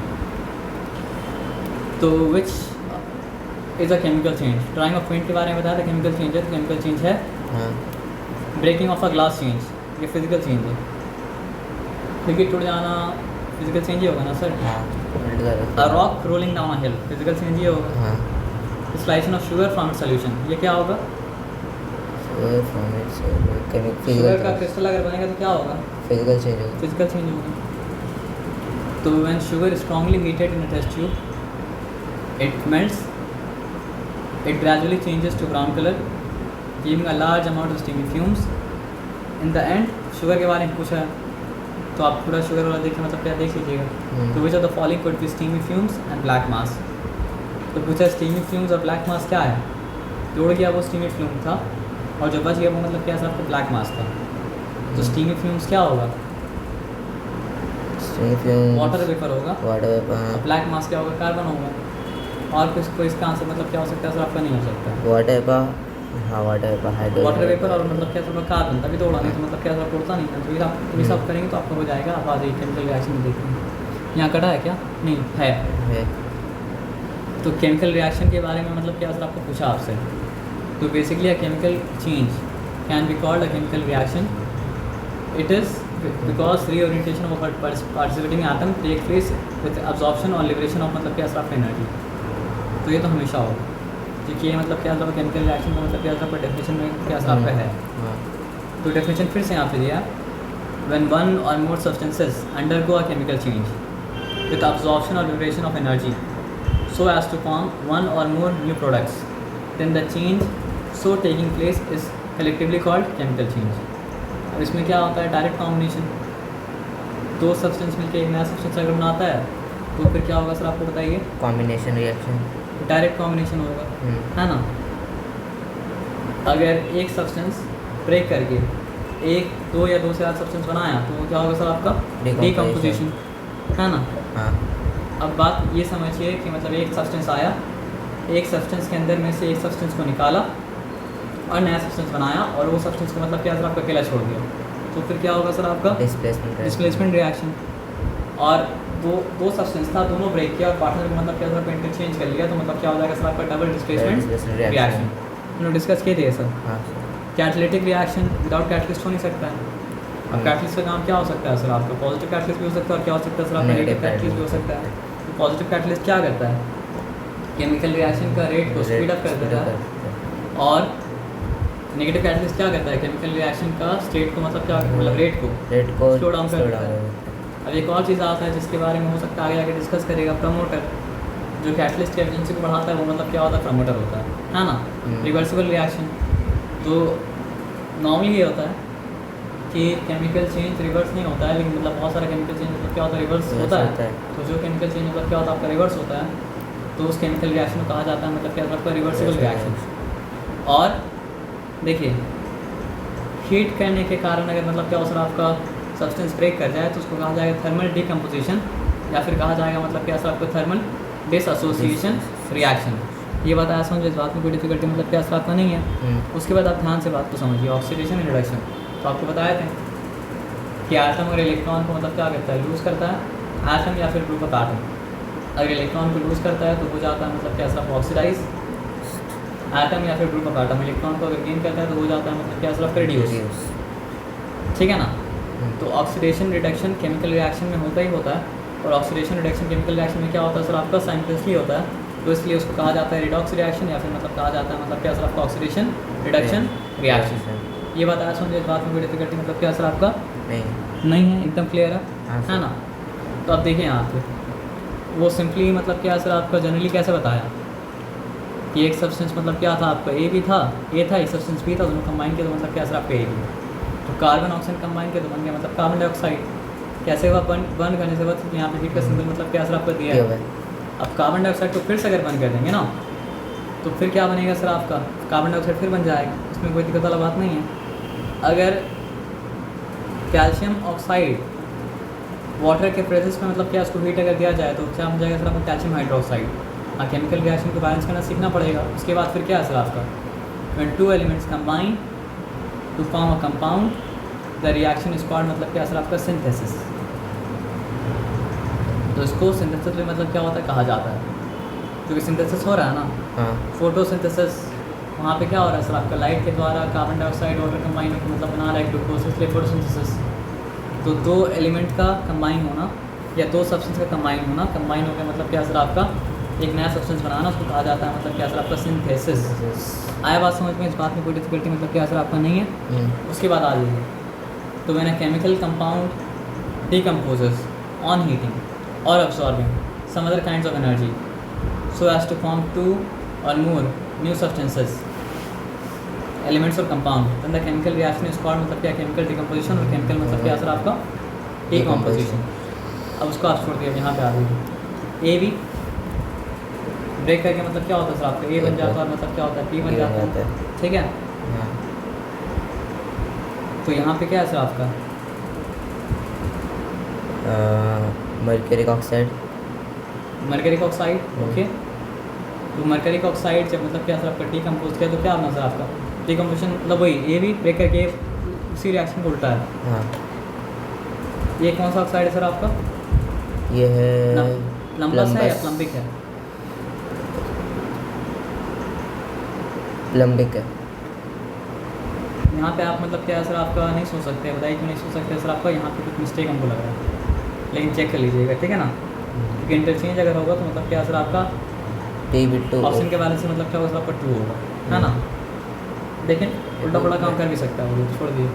Speaker 1: तो which is a chemical change. Drying of point के बारे में बताया था. केमिकल चेंज है तो केमिकल चेंज है. Breaking of a glass change ये फिजिकल चेंज है. क्योंकि टूट जाना फिजिकल चेंज ही होगा ना sir. A rock rolling down a hill physical change ही होगा. Slicing of sugar from solution ये क्या होगा. शुगर का क्रिस्टल अगर बनेगा तो क्या होगा. फिजिकल चेंज होगा. फिजिकल चेंज होगा. तो when sugar strongly heated in a test tube it melts. It gradually changes to brown colour giving a large amount of steamy fumes. In the end sugar के बारे में पूछा है तो आप पूरा शुगर वाला देखिए मतलब क्या देख लीजिएगा. तो which of the following could be steamy fumes and black mass. तो पूछा स्टीमी फ्यूम्स और ब्लैक मास क्या है. जोड़ गया वो स्टीमी फ्यूम था और जो बच गया वो मतलब क्या सर आपको ब्लैक मास था. तो स्टीमी फ्यूम्स क्या होगा. वाटर वेपर होगा. Water vapour. ब्लैक मास क्या होगा. कार्बन होगा. और कुछ कोई इसका आंसर मतलब क्या हो सकता है सर आपका नहीं हो सकता. Water vapour. हाँ water vapour hydrogen. Water vapour और मतलब क्या सर कार्बन तभी तो उड़ा नहीं तो मतलब क्या सर उड़ता नहीं था. तो ये सब करेंगे तो आपका हो जाएगा. आप आज केमिकल रिएक्शन में देखेंगे. यहाँ कटा है क्या नहीं है. तो केमिकल रिएक्शन के बारे में मतलब क्या सर आपको पूछा आपसे. तो basically a chemical change can be called a chemical reaction. It is because reorientation of a participating atom take place with absorption or liberation of मतलब क्या सर एनर्जी. तो ये तो हमेशा होगा. क्योंकि ये मतलब क्या सर केमिकल रिएक्शन का मतलब क्या सर डेफिनेशन में क्या सर आपका है. तो डेफिनेशन फिर से यहाँ पे दिया. When one or more substances undergo a chemical change with absorption or liberation of energy so as to form one or more new products, then the change so taking place is collectively called chemical change. अब इसमें क्या होता है direct combination. दो substance मिलकर एक नया substance अगर बनाता है तो फिर क्या होगा सर आपको बताइए. Combination reaction. डायरेक्ट कॉम्बिनेशन होगा है ना. अगर एक सब्सटेंस ब्रेक करके एक दो या दो से ज़्यादा सब्सटेंस बनाया तो क्या होगा सर आपका डीकम्पोजिशन है ना. अब बात ये समझिए कि मतलब एक सब्सटेंस आया एक सब्सटेंस के अंदर में से एक सब्सटेंस को निकाला और नया सब्सटेंस बनाया और वो सब्सटेंस को मतलब क्या सर आपका अकेला छोड़ दिया तो फिर क्या होगा सर आपका डिस्प्लेसमेंट रिएक्शन. और दो सब्सटेंस था दोनों ब्रेक किया और पार्टनर को मतलब क्या सर इंटरचेंज कर लिया तो मतलब क्या हो जाएगा सर आपका डबल डिस्प्लेसमेंट रिएक्शन. हम लोग डिस्कस किए थे sir. Catalytic reaction without catalyst हो नहीं सकता है. अब कैटलिस्ट का काम क्या हो सकता है सर आपका पॉजिटिव कैटलिस्ट भी हो सकता है और क्या हो सकता है सर आपका नेगेटिव कैटलिस्ट भी हो सकता है. तो पॉजिटिव कैटलिस्ट क्या करता है केमिकल रिएक्शन का रेट को स्पीड अप कर देता है और नेगेटिव कैटलिस्ट क्या करता है, केमिकल रिएक्शन का स्टेट को मतलब क्या मतलब रेट को स्लो डाउन कर देता है। अब एक और चीज़ आता है जिसके बारे में हो सकता है आगे आगे डिस्कस करेगा, प्रमोटर। जो कैटलिस्ट की एफिशिएंसी को बढ़ाता है वो मतलब क्या होता है, प्रमोटर होता है ना। रिवर्सिबल रिएक्शन तो नॉर्मली ये होता है कि केमिकल चेंज रिवर्स नहीं होता है, लेकिन मतलब बहुत सारा केमिकल चेंज मतलब क्या होता है, रिवर्स होता है। तो जो केमिकल चेंज मतलब क्या होता है आपका रिवर्स होता है, तो उस केमिकल रिएक्शन को कहा जाता है मतलब क्या आपका रिवर्सिबल रिएक्शन। और देखिए हीट करने के कारण अगर मतलब क्या हो आपका सब्सटेंस ब्रेक कर जाए तो उसको कहा जाएगा थर्मल डिकम्पोजिशन, या फिर कहा जाएगा मतलब क्या आपको थर्मल डिसएसोसिएशन रिएक्शन। ये बात आया समझो, इस बात में कोई डिफिकल्टी मतलब क्या आपका नहीं है। उसके बाद आप ध्यान से बात को समझिए, ऑक्सीडेशन एंड रिडक्शन। तो आपको बताए थे कि एटम और इलेक्ट्रॉन को मतलब क्या करता है, लूज़ करता है। एटम या फिर ग्रुप ऑफ एटम अगर इलेक्ट्रॉन को लूज़ करता है तो हो जाता है मतलब क्या सिर्फ ऑक्सीडाइज। एटम या फिर ग्रुप ऑफ एटम इलेक्ट्रॉन को अगर गेन करता है तो हो जाता है मतलब क्या सिर्फ रिड्यूस। ठीक है ना। तो ऑक्सीडेशन रिडक्शन केमिकल रिएक्शन में होता ही होता है, और ऑक्सीडेशन रिडक्शन केमिकल रिएक्शन में क्या होता है सर आपका साइंटिफिकली होता है, तो इसलिए उसको कहा जाता है रिडॉक्स रिएक्शन, या फिर मतलब कहा जाता है मतलब क्या सर आपका ऑक्सीडेशन रिडक्शन रिएक्शन। ये बात आया समझे, इस बात में कोई डिफिकल्टी मतलब क्या सर आपका नहीं है, एकदम क्लियर है ना। तो अब देखिए यहाँ पे वो सिंपली मतलब क्या सर आपका जनरली कैसे बताया कि एक सब्सटेंस मतलब क्या था आपका ए भी था, ए था, एक सब्सटेंस बी था, दोनों कंबाइन किया तो मतलब क्या सर आपका ए भी। तो कार्बन ऑक्सीजन कंबाइन किया तो बन गया मतलब कार्बन डाइऑक्साइड। कैसे हुआ, बर्न करने से बाद यहाँ पे हीट का सिंबल मतलब क्या सर आपका दिया है। अब कार्बन डाइऑक्साइड को फिर से अगर बंद कर देंगे ना तो फिर क्या बनेगा सर आपका, कार्बन डाइऑक्साइड फिर बन जाएगा, इसमें कोई दिक्कत वाला बात नहीं है। अगर कैल्शियम ऑक्साइड वाटर के प्रेजेंस में मतलब क्या उसको हीट अगर दिया जाए तो क्या हो जाएगा सर आपका कैल्शियम हाइड्रोक्साइड। केमिकल रिएक्शन को बैलेंस करना सीखना पड़ेगा। उसके बाद फिर क्या है सर आपका, when two elements combine to form a compound the reaction is called मतलब क्या सर आपका सिंथेसिस। तो इसको सिंथेसिस में मतलब क्या होता है कहा जाता है, क्योंकि सिंथेसिस हो रहा है ना। फोटोसिंथेसिस वहाँ पे क्या हो रहा है सर आपका, लाइट के द्वारा कार्बन डाइऑक्साइड वाटर कंबाइन होकर मतलब बना रहा है ग्लूकोज, इसलिए फोटोसिंथेसिस। तो दो एलिमेंट का कंबाइन होना या दो सब्सटेंस का कंबाइन होना, कंबाइन होकर मतलब क्या सर आपका एक नया सब्सटेंस बनाना, उसको कहा जाता है मतलब क्या सर आपका सिंथेसिस। आया बात समझ में, इस बात में कोई डिफिकल्टी मतलब क्या सर आपका नहीं है। उसके बाद आ जाइए, तो मैंने chemical compound decomposes on heating और absorbing some other kinds of energy so as to form two or more new substances, elements or compound, then the chemical reaction is called मतलब क्या chemical decomposition, और chemical मतलब क्या sir आपका decomposition। अब उसको आप छोड़ दिए, यहाँ पे आ गई ए बी ब्रेक करके मतलब क्या होता है सर आपका ए बन जाता है, और मतलब क्या होता है बी बन जाता है। ठीक है। तो यहाँ पे क्या है सर आपका
Speaker 2: mercuric oxide,
Speaker 1: mercuric oxide. Okay. तो मर्क्यूरिक ऑक्साइड जब मतलब क्या सर आपका डीकम्पोज किया तो क्या होना सर आपका डीकम्पोजिशन, मतलब वही ए भी ब्रेक करके उसी रिएक्शन को उल्टा है। ये कौन सा ऑक्साइड है सर आपका,
Speaker 2: ये है
Speaker 1: प्लम्बस है या प्लम्बिक है,
Speaker 2: प्लम्बिक है।
Speaker 1: यहाँ पे आप मतलब क्या सर आपका नहीं सोच सकते, बताइए क्यों नहीं सोच सकते सर आपका, यहाँ पे कुछ मिस्टेक हमको लग रहा है, लेकिन चेक कर लीजिएगा ठीक है ना। क्योंकि इंटरचेंज अगर होगा तो मतलब क्या सर आपका ऑप्शन के बैलेंस से मतलब क्या होगा सर आपका ट्रू होगा, है ना। लेकिन उल्टा पुल्टा काम कर भी सकता है, वो छोड़ दिए।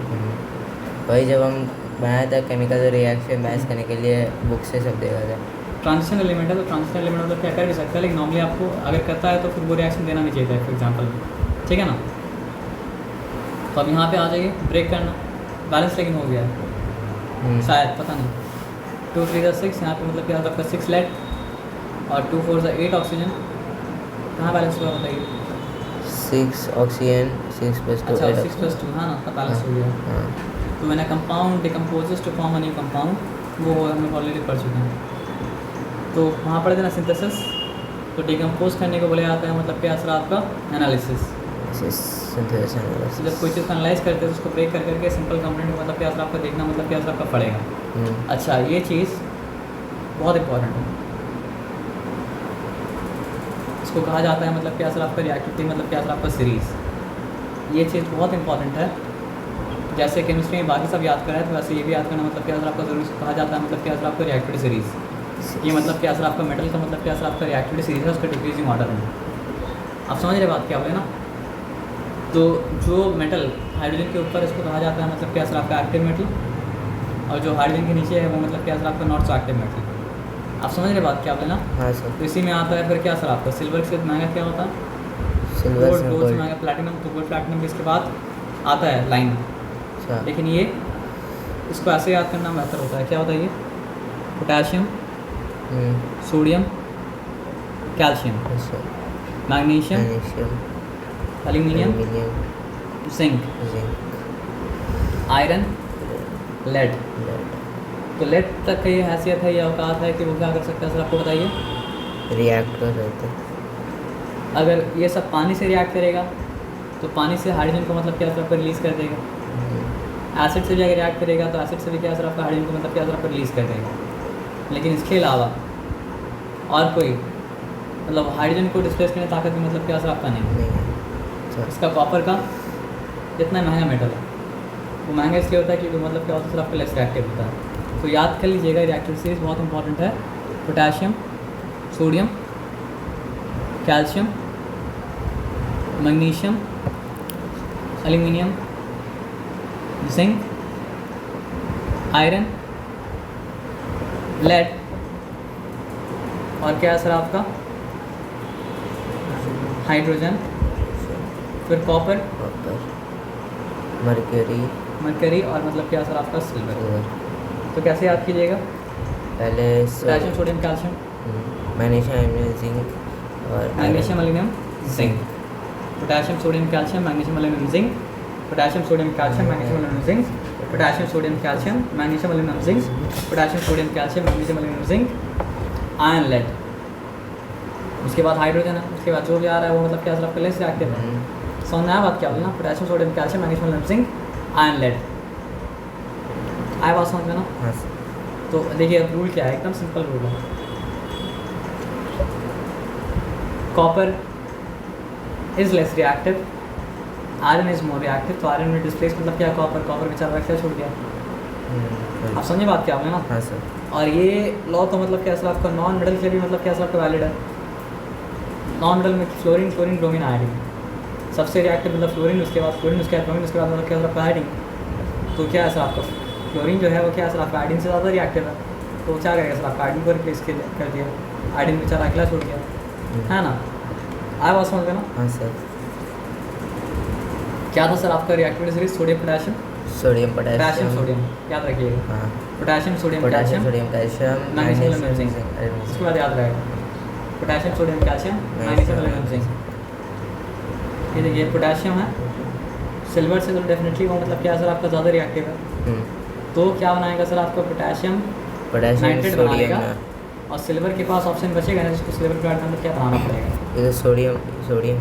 Speaker 2: वही जब हम बनाया था केमिकल रिएक्शन मैच करने के लिए बुक से सब देखा था।
Speaker 1: ट्रांजिशन एलिमेंट है तो ट्रांजिशन एलिमेंट मतलब क्या कर भी सकता है, लेकिन नॉर्मली आपको अगर करता है तो फिर वो रिएक्शन देना नहीं चाहिए था फॉर एग्जाम्पल, ठीक है ना। तो अब यहाँ पे आ जाइए, ब्रेक करना बैलेंस लेकिन हो गया है शायद, पता नहीं। 2 3 6 यहाँ पे मतलब क्या आपका 6 लेड और 2 4 8 ऑक्सीजन, कहाँ बैलेंस हुआ बताइए।
Speaker 2: 6 ऑक्सीजन 6 + 2
Speaker 1: अच्छा 6 + 2 हाँ ना, तब बैलेंस हो गया। तो मैंने compound decomposes to form a new compound, वो हम लोग ऑलरेडी पढ़ चुके हैं। तो वहाँ पढ़े थे ना सिंथेसिस, तो डिकम्पोज करने को बोले जाता है मतलब क्या सर आपका एनालिसिस। जब कोई चीज़ को एनालाइज करते हैं तो उसको ब्रेक कर करके सिंपल कंपोनेंट को मतलब क्या सर आपका देखना मतलब क्या सर आपका पड़ेगा। अच्छा ये चीज़ बहुत इंपॉर्टेंट है, इसको कहा जाता है मतलब क्या सर आपका रिएक्टिविटी मतलब क्या सर आपका सीरीज़। ये चीज़ बहुत इंपॉर्टेंट है, जैसे केमिस्ट्री में बाकी सब याद करा है तो वैसे ये भी याद करना मतलब क्या सर आपका जरूरी कहा जाता है मतलब क्या सर आपका रिएक्टिविटी सीरीज़। ये मतलब क्या सर आपका मेटल का मतलब क्या सर आपका रिएक्टिविटी सीरीज़ है, उसका डिक्रीजिंग ऑर्डर में। आप समझ रहे बात क्या बोले ना। तो जो मेटल हाइड्रोजन के ऊपर इसको कहा जाता है मतलब क्या सर आपका एक्टिव मेटल, और जो हाइड्रोजन के नीचे है वो मतलब क्या सर आपका नॉट सो एक्टिव मेटल। आप समझ रहे बात क्या बोले ना।
Speaker 2: हाँ सर।
Speaker 1: तो इसी में आता है फिर क्या सर आपका सिल्वर से महंगा क्या होता है,
Speaker 2: सिल्वर से
Speaker 1: गोल्ड से
Speaker 2: गोल्ड।
Speaker 1: महंगा प्लैटिनम। तो गोल्ड प्लैटिनम के इसके बाद आता है लाइन,
Speaker 2: अच्छा।
Speaker 1: लेकिन ये इसको ऐसे याद करना बेहतर होता है। क्या होता है ये, पोटेशियम, सोडियम, कैल्शियम,
Speaker 2: अच्छा।
Speaker 1: Magnesium,
Speaker 2: magnesium,
Speaker 1: aluminium,
Speaker 2: aluminium,
Speaker 1: zinc,
Speaker 2: zinc,
Speaker 1: iron, lead.
Speaker 2: Lead.
Speaker 1: तो लेड तक की ये हैसियत है, ये औकात है कि वो क्या कर सकता है सर आपको बताइए।
Speaker 2: रिएक्ट कर सकते।
Speaker 1: अगर ये सब पानी से रिएक्ट करेगा तो पानी से हाइड्रोजन को मतलब क्या सर आपको रिलीज़ कर देगा। एसिड से भी अगर रिएक्ट करेगा तो एसिड से भी क्या सर आपका हाइड्रोजन को मतलब क्या सर आपको रिलीज़ कर देगा। लेकिन इसके अलावा और कोई मतलब हाइड्रोजन को डिस्प्लेस करने की ताकत भी मतलब क्या सर आपका नहीं है।
Speaker 2: नहीं है। अच्छा।
Speaker 1: इसका कॉपर का जितना महंगा मेटल है वो महंगा इसलिए होता है क्योंकि मतलब क्या होता है सर आपका लेस रिएक्टिव होता है। तो याद कर लीजिएगा रिएक्टिव सीरीज बहुत इंपॉर्टेंट है। Potassium, sodium, calcium, magnesium, aluminium, zinc, iron, lead, और क्या है सर आपका हाइड्रोजन, फिर कॉपर,
Speaker 2: कॉपर, मर्क्यूरी,
Speaker 1: मरकरी, और मतलब क्या सर आपका सिल्वर।
Speaker 2: सिल्वर।
Speaker 1: तो कैसे याद कीजिएगा,
Speaker 2: पहले
Speaker 1: potassium, sodium, calcium,
Speaker 2: magnesium, aluminium, zinc और
Speaker 1: magnesium, aluminium, zinc. Potassium, sodium, calcium, magnesium, aluminium, zinc. Potassium, sodium, calcium, magnesium, aluminium, zinc. Potassium, sodium, calcium, magnesium, aluminium, zinc. Potassium, sodium, calcium, magnesium, aluminium, zinc. Iron, lead. उसके बाद hydrogen है, उसके बाद जो भी आ रहा है वो मतलब क्या सर आपका लेस रिएक्टिव है। समझ में आया बात क्या बोलना, potassium, sodium, calcium, magnesium, aluminium, zinc, iron, lead. आया बात समझ में ना।
Speaker 2: हाँ सर।
Speaker 1: तो देखिए अब रूल क्या है, एकदम सिंपल रूल है। Copper is less reactive, iron is more reactive. तो आयरन में डिस्प्लेस मतलब क्या, कॉपर बेचारा क्या छूट गया। आप समझे बात क्या आपने ना।
Speaker 2: हाँ सर।
Speaker 1: और ये लॉ तो मतलब क्या सर आपका नॉन मेटल के भी मतलब क्या सर आपका वैलिड है। नॉन मेटल में फ्लोरीन, ब्रोमीन, आयोडीन सबसे रिएक्टिव मतलब फ्लोरीन, उसके बाद फ्लोरीन, उसके बाद ब्रोमीन, उसके बाद मतलब क्या सर आपका आयोडीन। तो क्या है सर आपका फ्लोरीन जो है वो क्या है सर आपका आयोडीन से ज़्यादा रिएक्टिव है। तो क्या करेगा सर आपका आयोडीन को रिप्लेस कर दिया, आयोडीन बेचारा अकेला छूट गया, है ना। आया बात समझ में ना।
Speaker 2: हाँ सर।
Speaker 1: क्या था सर आपका reactivity series, sodium, potassium,
Speaker 2: sodium,
Speaker 1: potassium, sodium, याद रखिएगा।
Speaker 2: हाँ।
Speaker 1: Potassium, sodium,
Speaker 2: potassium,
Speaker 1: calcium,
Speaker 2: sodium, calcium,
Speaker 1: magnesium,
Speaker 2: magnesium,
Speaker 1: zinc.
Speaker 2: Zinc,
Speaker 1: इसके
Speaker 2: एल्यूमिनियम।
Speaker 1: बाद याद रहेगा potassium, sodium, calcium, magnesium, aluminium, zinc. ये देखिए पोटेशियम है, सिल्वर से तो डेफिनेटली वो मतलब क्या है सर आपका ज़्यादा रिएक्टिव है। तो क्या बनाएगा सर आपका पोटेशियम
Speaker 2: पोटेशियम,
Speaker 1: नाइट्रेट
Speaker 2: सोडियम
Speaker 1: बनाएगा, और सिल्वर के पास ऑप्शन बचेगा ना जिसको सिल्वर क्लोराइड का मतलब क्या बनाना पड़ेगा,
Speaker 2: ये सोडियम, सोडियम।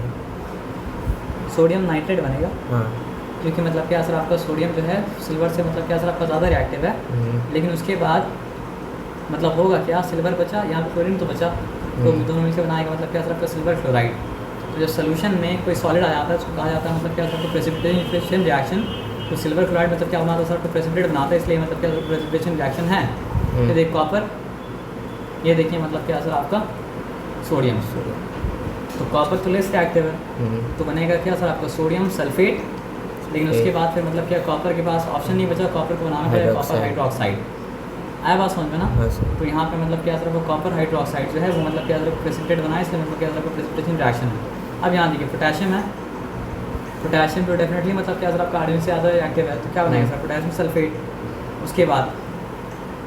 Speaker 1: सोडियम नाइट्रेट बनेगा।
Speaker 2: हाँ।
Speaker 1: क्योंकि मतलब क्या सर आपका सोडियम जो है सिल्वर से मतलब क्या सर आपका ज़्यादा रिएक्टिव है। लेकिन उसके बाद मतलब होगा क्या, सिल्वर बचा, यहाँ पे फ्लोरीन तो बचा, तो दोनों मिलकर बनाएगा मतलब क्या सर आपका सिल्वर फ्लोराइड। तो जब सोल्यूशन में कोई सॉलिड आ जाता है उसको कहा जाता है मतलब क्या सर आपको प्रेसिपिटेशन रिएक्शन। तो सिल्वर क्लोराइड मतलब क्या बनाता है सर आपको प्रेसिपिटेट बनाता है, इसलिए मतलब क्या प्रेसिपिटेशन रिएक्शन है। ये देखिए कॉपर, ये देखिए मतलब क्या सर आपका सोडियम। तो कॉपर तो लेस रिएक्टिव है, तो बनेगा क्या सर आपका सोडियम सल्फेट। लेकिन उसके बाद फिर मतलब क्या कॉपर के पास ऑप्शन नहीं बचा, कॉपर को बनाना पड़ेगा कॉपर हाइड्रोक्साइड। आया बात समझ में ना।
Speaker 2: हाँ सर।
Speaker 1: तो यहाँ पे मतलब क्या सर वो कॉपर हाइड्रोक्साइड जो है वो मतलब क्या सर प्रेसिपिटेट बनाए, इसलिए मतलब क्या सर प्रेसिपिटेशन रिएक्शन है। अब यहाँ देखिए पोटेशियम है, पोटेशियम तो डेफिनेटली मतलब क्या सर आपका आयोडीन से ज़्यादा रिएक्टिव है, तो क्या बनाएगा सर पोटेशियम सल्फेट। उसके बाद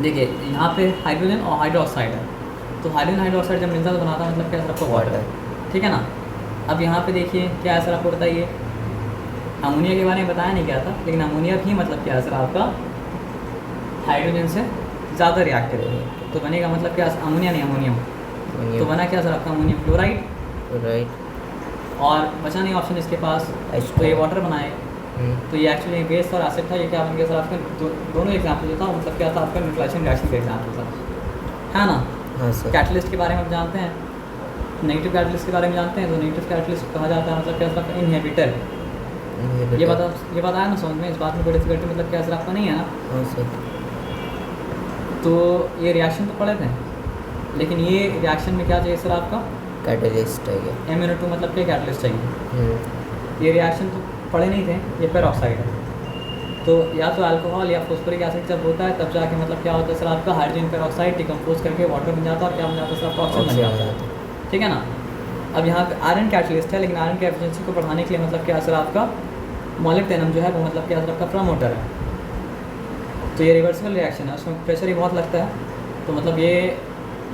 Speaker 1: देखिए यहाँ पे हाइड्रोजन और हाइड्रोक्साइड है, तो हाइड्रोजन हाइड्रोक्साइड जब मिलता है तो बनाता है मतलब क्या सर आपका वाटर, ठीक है ना। अब यहाँ पे देखिए क्या है सर आपको बताइए, अमोनिया के बारे में बताया नहीं गया था, लेकिन अमोनिया भी मतलब क्या है सर आपका हाइड्रोजन से ज़्यादा रिएक्टिव है। तो बनेगा मतलब क्या अमोनिया नहीं अमोनियम, तो बना क्या सर आपका अमोनियम क्लोराइड।
Speaker 2: राइट।
Speaker 1: और बचा नहीं ऑप्शन इसके पास, तो ये वाटर बनाए। तो ये एक्चुअली बेस और एसिड था। ये क्या बन गया सर आपका दोनों एग्जाम्पल जो था मतलब क्या था आपका न्यूट्रलाइजेशन रिएक्शन का एग्जाम्पल था, है ना।
Speaker 2: हाँ सर।
Speaker 1: कैटलिस्ट के बारे में आप जानते हैं, नेगेटिव कैटलिस्ट के बारे में जानते हैं। तो नेगेटिव कैटलिस्ट कहा जाता है मतलब क्या सर आपका इनहिबिटर। ये बताया ना समझ में, इस बात में कोई डिफिकल्टी मतलब क्या सर आपका नहीं है ना।
Speaker 2: हाँ सर।
Speaker 1: तो ये रिएक्शन तो पढ़े थे, लेकिन ये रिएक्शन में क्या चाहिए सर आपका
Speaker 2: कैटलिस्ट है ये।
Speaker 1: MnO2 मतलब क्या कैटलिस्ट चाहिए। ये रिएक्शन तो पढ़े नहीं थे, ये पेरोक्साइड है। तो या तो अल्कोहल या फॉस्फोरिक एसिड जब होता है तब जाके मतलब क्या होता है सर आपका हाइड्रोजन पेरोक्साइड डिकम्पोज करके वाटर बन जाता है और क्या बन जाता है सर आपका ऑक्सीजन बन जाता है, ठीक है ना। अब यहाँ पे आयरन कैटलिस्ट है, लेकिन आयरन की एफिशिएंसी को बढ़ाने के लिए मतलब क्या सर आपका मोलिब्डेनम जो है वो मतलब क्या सर आपका प्रमोटर है। तो ये रिवर्सिबल रिएक्शन है, उसमें प्रेशर ही बहुत लगता है। तो मतलब ये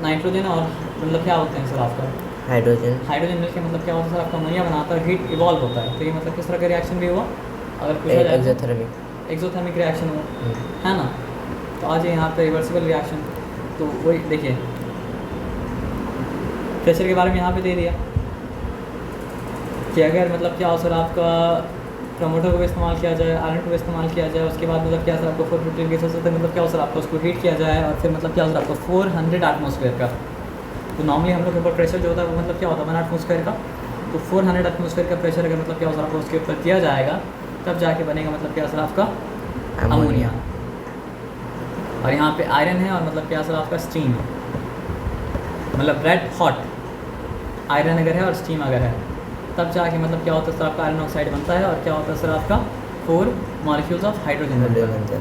Speaker 1: नाइट्रोजन और मतलब क्या होते हैं सर आपका हाइड्रोजन मिलकर मतलब क्या होता है सर आपका अमोनिया बनाता है, हीट इवॉल्व होता है। तो ये मतलब किस तरह का रिएक्शन भी हुआ अगर पूछा जाए, एक्सोथर्मिक रिएक्शन हुआ, है ना। तो आज यहाँ पे रिवर्सिबल रिएक्शन, तो वही देखिए प्रेशर के बारे में यहाँ पे दे दिया कि अगर मतलब क्या हो सर आपका प्रमोटर को भी इस्तेमाल किया जाए, आयरन को भी इस्तेमाल किया जाए, उसके बाद मतलब क्या सर आपको 450 के से मतलब क्या हो सर आपको उसको हीट किया जाए और फिर मतलब क्या हो सर आपको 400 एटमॉस्फेयर का। तो नॉर्मली हम लोग के ऊपर प्रेशर जो होता है वो मतलब क्या होता है 1 एटमॉस्फेयर का। तो 400 एटमॉस्फेयर का प्रेशर अगर मतलब क्या हो सर आपको उसके ऊपर दिया जाएगा तब जाके बनेगा मतलब क्या सर आपका अमोनिया। और यहाँ पे आयरन है और मतलब क्या सर आपका स्टीम है, मतलब रेड हॉट आयरन अगर है और स्टीम अगर है तब जाके मतलब क्या होता है सर आपका आयरन ऑक्साइड बनता है और क्या होता है सर आपका 4 मॉलिक्यूल्स ऑफ हाइड्रोजन बनता है।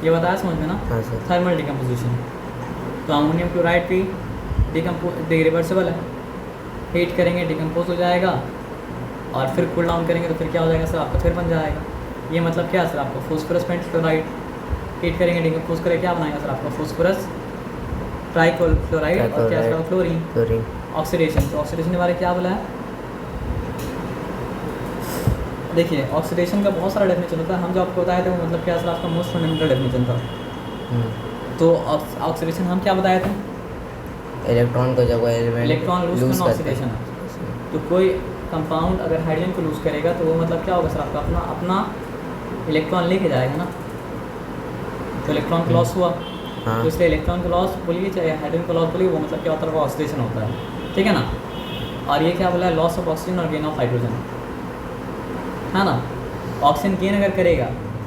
Speaker 1: ये बताया समझ में ना, थर्मल डिकम्पोजिशन। तो अमोनियम क्लोराइड भी रिवर्सिबल है, हीट करेंगे डिकम्पोज हो जाएगा और फिर कूल डाउन करेंगे तो फिर क्या हो जाएगा सर आपका फिर बन जाएगा। ये मतलब क्या सर आपका फॉस्फोरस पेंटक्लोराइड, हीट करेंगे डिकम्पोज करेंगे क्या बनाएगा सर आपका फॉस्फोरस ट्राइक्लोराइड और क्या सर क्लोरीन। ऑक्सीडेशन, तो ऑक्सीडेशन के बारे में क्या बोला है देखिए, ऑक्सीडेशन का बहुत सारा डेफिनेशन होता है। हम जो आपको बताए थे वो मतलब क्या सर आपका मोस्ट फंडामेंटल डेफिनेशन था। तो ऑक्सीडेशन हम क्या बताए थे,
Speaker 2: इलेक्ट्रॉन को जब वो
Speaker 1: इलेक्ट्रॉन लूज करना ऑक्सीडेशन है। तो कोई कंपाउंड अगर हाइड्रोजन को लूज करेगा तो वो मतलब क्या होगा सर आपका अपना इलेक्ट्रॉन लेके जाएगा ना। तो इलेक्ट्रॉन का लॉस हुआ, तो इसलिए इलेक्ट्रॉन का लॉस बोलिए चाहे हाइड्रोजन का लॉस बोलिए वो मतलब क्या होता है वो ऑक्सीडेशन होता है, ठीक है ना। और ये क्या बोला है लॉस ऑफ ऑक्सीजन और गेन ऑफ हाइड्रोजन, है ना। ऑक्सीजन गेन अगर करेगा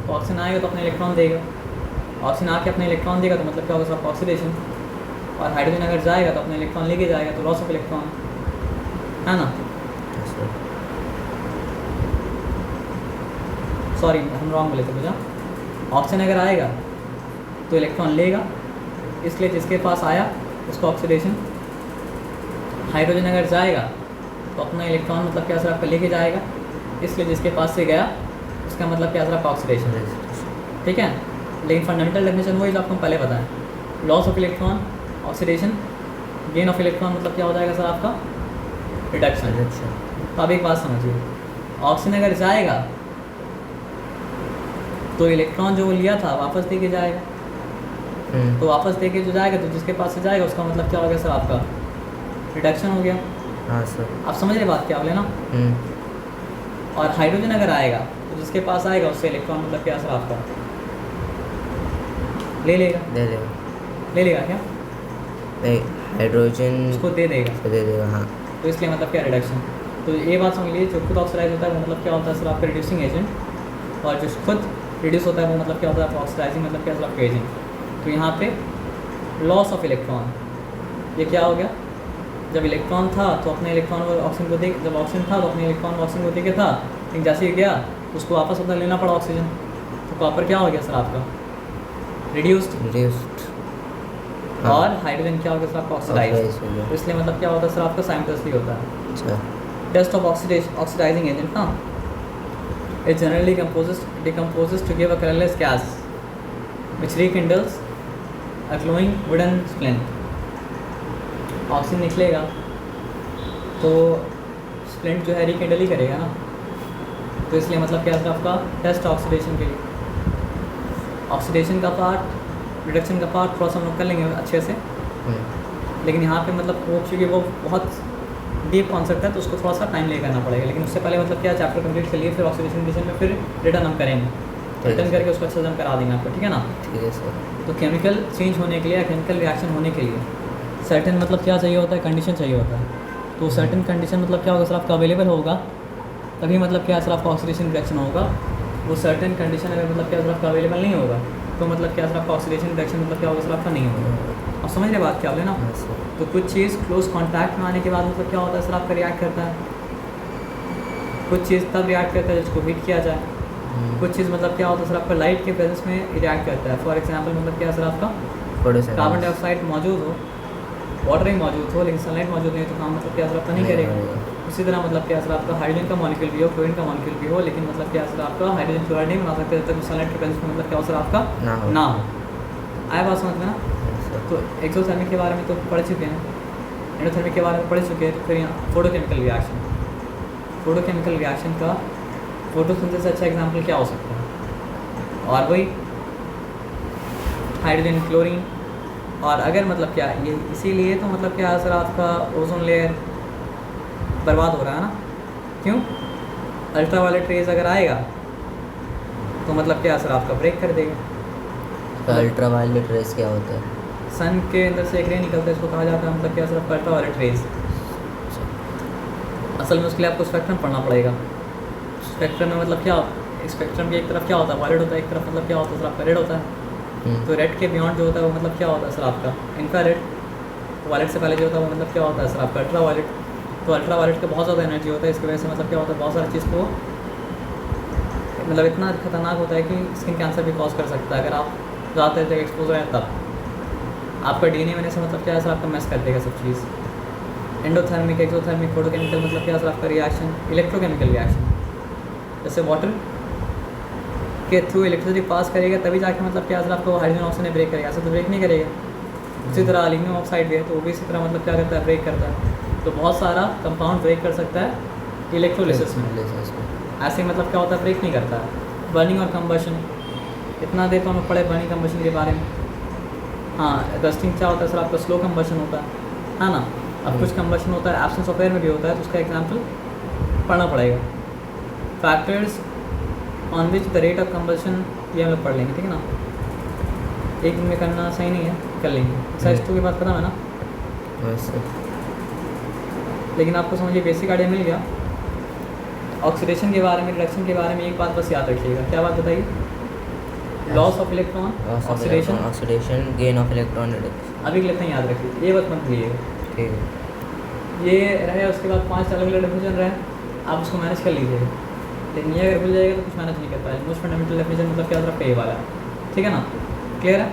Speaker 1: तो ऑक्सीजन आएगा तो अपने इलेक्ट्रॉन देगा, ऑक्सीजन आके अपने इलेक्ट्रॉन देगा तो मतलब क्या होगा सर ऑक्सीडेशन। और हाइड्रोजन अगर जाएगा तो अपने इलेक्ट्रॉन लेके जाएगा तो लॉस ऑफ इलेक्ट्रॉन, है ना। सॉरी हम रॉन्ग बोले थे भैया, ऑक्सीजन अगर आएगा तो इलेक्ट्रॉन लेगा, इसलिए जिसके पास आया उसको ऑक्सीडेशन। हाइड्रोजन अगर जाएगा तो अपना इलेक्ट्रॉन मतलब क्या सर आपका लेके जाएगा, इसलिए जिसके पास से गया उसका मतलब क्या सर आपका ऑक्सीडेशन, ठीक है। लेकिन फंडामेंटल डेफिनेशन वही जो आपको पहले बताएं, loss of electron oxidation, gain of electron मतलब क्या हो जाएगा सर आपका रिडक्शन। तो अब एक बात समझिए, ऑक्सीजन अगर जाएगा तो इलेक्ट्रॉन जो वो लिया था वापस दे के जाएगा, तो वापस दे के जो जाएगा तो जिसके पास से जाएगा उसका मतलब क्या हो गया सर आपका रिडक्शन हो गया।
Speaker 2: हाँ सर,
Speaker 1: आप समझ रहे बात क्या बोले ना। और हाइड्रोजन अगर आएगा तो जिसके पास आएगा उससे इलेक्ट्रॉन मतलब क्या सर आपका ले लेगा क्या
Speaker 2: नहीं, हाइड्रोजन
Speaker 1: उसको दे देगा,
Speaker 2: हाँ।
Speaker 1: तो इसलिए मतलब क्या रिडक्शन। तो ये बात समझ लीजिए, जो खुद ऑक्सीडाइज होता है वो मतलब क्या होता है सर आपका रिड्यूसिंग एजेंट, और जो खुद रिड्यूस होता है वो मतलब क्या होता है ऑक्सीडाइजिंग मतलब क्या सर आपका एजेंट। तो यहाँ पे लॉस ऑफ इलेक्ट्रॉन, ये क्या हो गया, जब इलेक्ट्रॉन था तो अपने इलेक्ट्रॉन को ऑक्सीजन को दे, जब ऑक्सीजन था तो अपने इलेक्ट्रॉन ऑक्सीजन को दे के था, लेकिन जैसे ही गया तो उसको वापस अपना लेना पड़ा ऑक्सीजन, तो कॉपर क्या हो गया सर आपका रिड्यूस्ड। और हाइड्रोजन क्या हो गया सर आपका ऑक्सीडाइज। तो इसलिए मतलब क्या होता है सर आपका साइमल्टेनियसली होता है टेस्ट ऑफ ऑक्सीडाइजिंग एजेंट ना। It generally decomposes to give a colorless gas which rekindles a glowing wooden splint. Oxygen निकलेगा तो स्प्लिंट जो है रिकिंडल ही करेगा ना, तो इसलिए मतलब क्या है आपका टेस्ट ऑक्सीडेशन के लिए। ऑक्सीडेशन का पार्ट, रिडक्शन का पार्ट थोड़ा सा हम लोग कर लेंगे अच्छे से, लेकिन यहाँ पे मतलब वो चूँकि वो बहुत डीप कॉन्सेप्ट है तो उसको थोड़ा सा टाइम ले करना पड़ेगा। लेकिन उससे पहले मतलब क्या चैप्टर कंप्लीट कर लिए, फिर ऑक्सीडेशन कंडीशन में फिर रिटर्न हम करेंगे, रिटर्न करके उसको अच्छे से हम करा देंगे आपको, ठीक है ना।
Speaker 2: ठीक है सर।
Speaker 1: तो केमिकल चेंज होने के लिए या केमिकल रिएक्शन होने के लिए सर्टेन मतलब क्या चाहिए होता है, कंडीशन चाहिए होता है। तो सर्टेन कंडीशन मतलब क्या होगा सर आपका अवेलेबल होगा तभी मतलब क्या सर आपका ऑक्सीडेशन रिएक्शन होगा। वो सर्टेन कंडीशन अगर मतलब क्या सर आपका अवेलेबल नहीं होगा तो मतलब क्या सर आपका ऑक्सीडेशन रिएक्शन मतलब क्या होगा सर आपका नहीं होगा। आप समझ रहे बात क्या बोले ना। तो कुछ चीज़ क्लोज कॉन्टैक्ट में आने के बाद मतलब क्या होता है सर आपका रिएक्ट करता है, कुछ चीज़ तब रिएक्ट करता है जिसको हीट किया जाए, कुछ चीज़ मतलब क्या होता है सर आपका लाइट के प्रेजेंस में रिएक्ट करता है। फॉर एग्जांपल मतलब क्या है सर आपका कार्बन डाइऑक्साइड मौजूद हो, वाटर ही मौजूद हो, लेकिन सनलाइट मौजूद नहीं हो तो काम मतलब क्या सर आपका नहीं करेगा। उसी तरह मतलब क्या सर आपका हाइड्रोजन का मॉलिक्यूल भी हो, क्लोरीन का मॉलिक्यूल भी हो, लेकिन मतलब क्या सर आपका हाइड्रोजन क्लोराइड नहीं बना सकते जब तक सनलाइट के प्रेजेंस में मतलब क्या हो सर आपका ना हो। आया बात समझ में ना? तो एक्सोथर्मिक के बारे में तो पढ़ चुके हैं, एंडोथर्मिक के बारे में पढ़ चुके हैं। तो फिर यहाँ फोटोकेमिकल रिएक्शन, फोटोकेमिकल रिएक्शन का फोटोसिंथेसिस से अच्छा एग्जाम्पल क्या हो सकता है? और वही हाइड्रोजन क्लोरीन। और अगर मतलब क्या ये इसीलिए तो मतलब क्या है सर आपका ओजोन लेयर बर्बाद हो रहा है ना, क्यों? अल्ट्रा वायलेट रेज अगर आएगा तो मतलब क्या सर आपका ब्रेक कर देगा।
Speaker 2: अल्ट्रा वायलेट रेस क्या होता है?
Speaker 1: सन के अंदर से एक रे निकलता है, इसको कहा जाता है मतलब क्या सर आपका अल्ट्रा वायलेट रेज। असल में उसके लिए आपको स्पेक्ट्रम पढ़ना पड़ेगा। स्पेक्ट्रम में मतलब क्या, स्पेक्ट्रम की एक तरफ क्या होता है वायलेट होता है, एक तरफ मतलब क्या होता है सर आपका रेड होता है। तो रेड के बियॉन्ड जो होता है वो मतलब क्या होता है सर आपका इंफ्रारेड। वायलेट से पहले जो होता है वो मतलब क्या होता है सर आपका अल्ट्रा वायलेट। तो अल्ट्रा वायलेट का बहुत ज़्यादा एनर्जी होता है, इसकी वजह से मतलब क्या होता है बहुत सारी चीज़ को मतलब इतना खतरनाक होता है कि स्किन कैंसर भी कॉज कर सकता है अगर आप ज़्यादातर जगह एक्सपोज हैं तब। आपका डीएनए बनने से मतलब क्या है सर आपका मैस कर देगा सब चीज़। एंडोथर्मिक, एक्सोथर्मिक, फोटोकेमिकल मतलब क्या सर आपका रिएक्शन, इलेक्ट्रोकेमिकल रिएक्शन। जैसे वाटर के थ्रू इलेक्ट्रिसिटी पास करेगा तभी जाके मतलब क्या सर आपको हाइड्रोजन ऑक्सीजन ब्रेक करेगा, ऐसे तो ब्रेक नहीं करेगा। उसी तरह एल्यूमिनियम ऑक्साइड भी है तो वो भी इसी तरह मतलब क्या करता है ब्रेक करता है। तो बहुत सारा कंपाउंड ब्रेक कर सकता है इलेक्ट्रोलिसिस में। ऐसे मतलब क्या होता है ब्रेक नहीं करता है। बर्निंग और कंबशन, इतना देर तो हम पढ़े बर्निंग कंबशन के बारे में। हाँ, रस्टिंग क्या होता है सर आपका स्लो कंबशन होता है ना। अब कुछ कंबशन होता है एब्सेंस ऑफ एयर में भी होता है, तो उसका एग्जाम्पल पढ़ना पड़ेगा। Factors on which the rate of combustion ये हम लोग पढ़ लेंगे, ठीक है ना। एक दिन में करना सही नहीं है, कर लेंगे। एक्सरसाइज 2 के बाद खत्म है ना
Speaker 2: वैसे।
Speaker 1: लेकिन आपको समझिए बेसिक आइडिया मिल गया। ऑक्सीडेशन के बारे में, रिडक्शन के बारे में एक बात बस याद रखिएगा। क्या बात बताइए? Loss of electron, oxidation,
Speaker 2: oxidation, gain of electron, reduction.
Speaker 1: अभी लेते हैं, याद रखिए, ये बात मत भूलिएगा।
Speaker 2: ठीक है।
Speaker 1: ये रहे, उसके बाद 5 अलग अलग डेफिनेशन रहे, आप उसको मैनेज कर लीजिएगा। लेकिन ये अगर भूल जाएगा तो कुछ मैनेज नहीं कर पाएगा। मोस्ट फंडामेंटल डेफिनेशन मतलब क्या होता है, पे वाला, ठीक है ना। क्लियर है?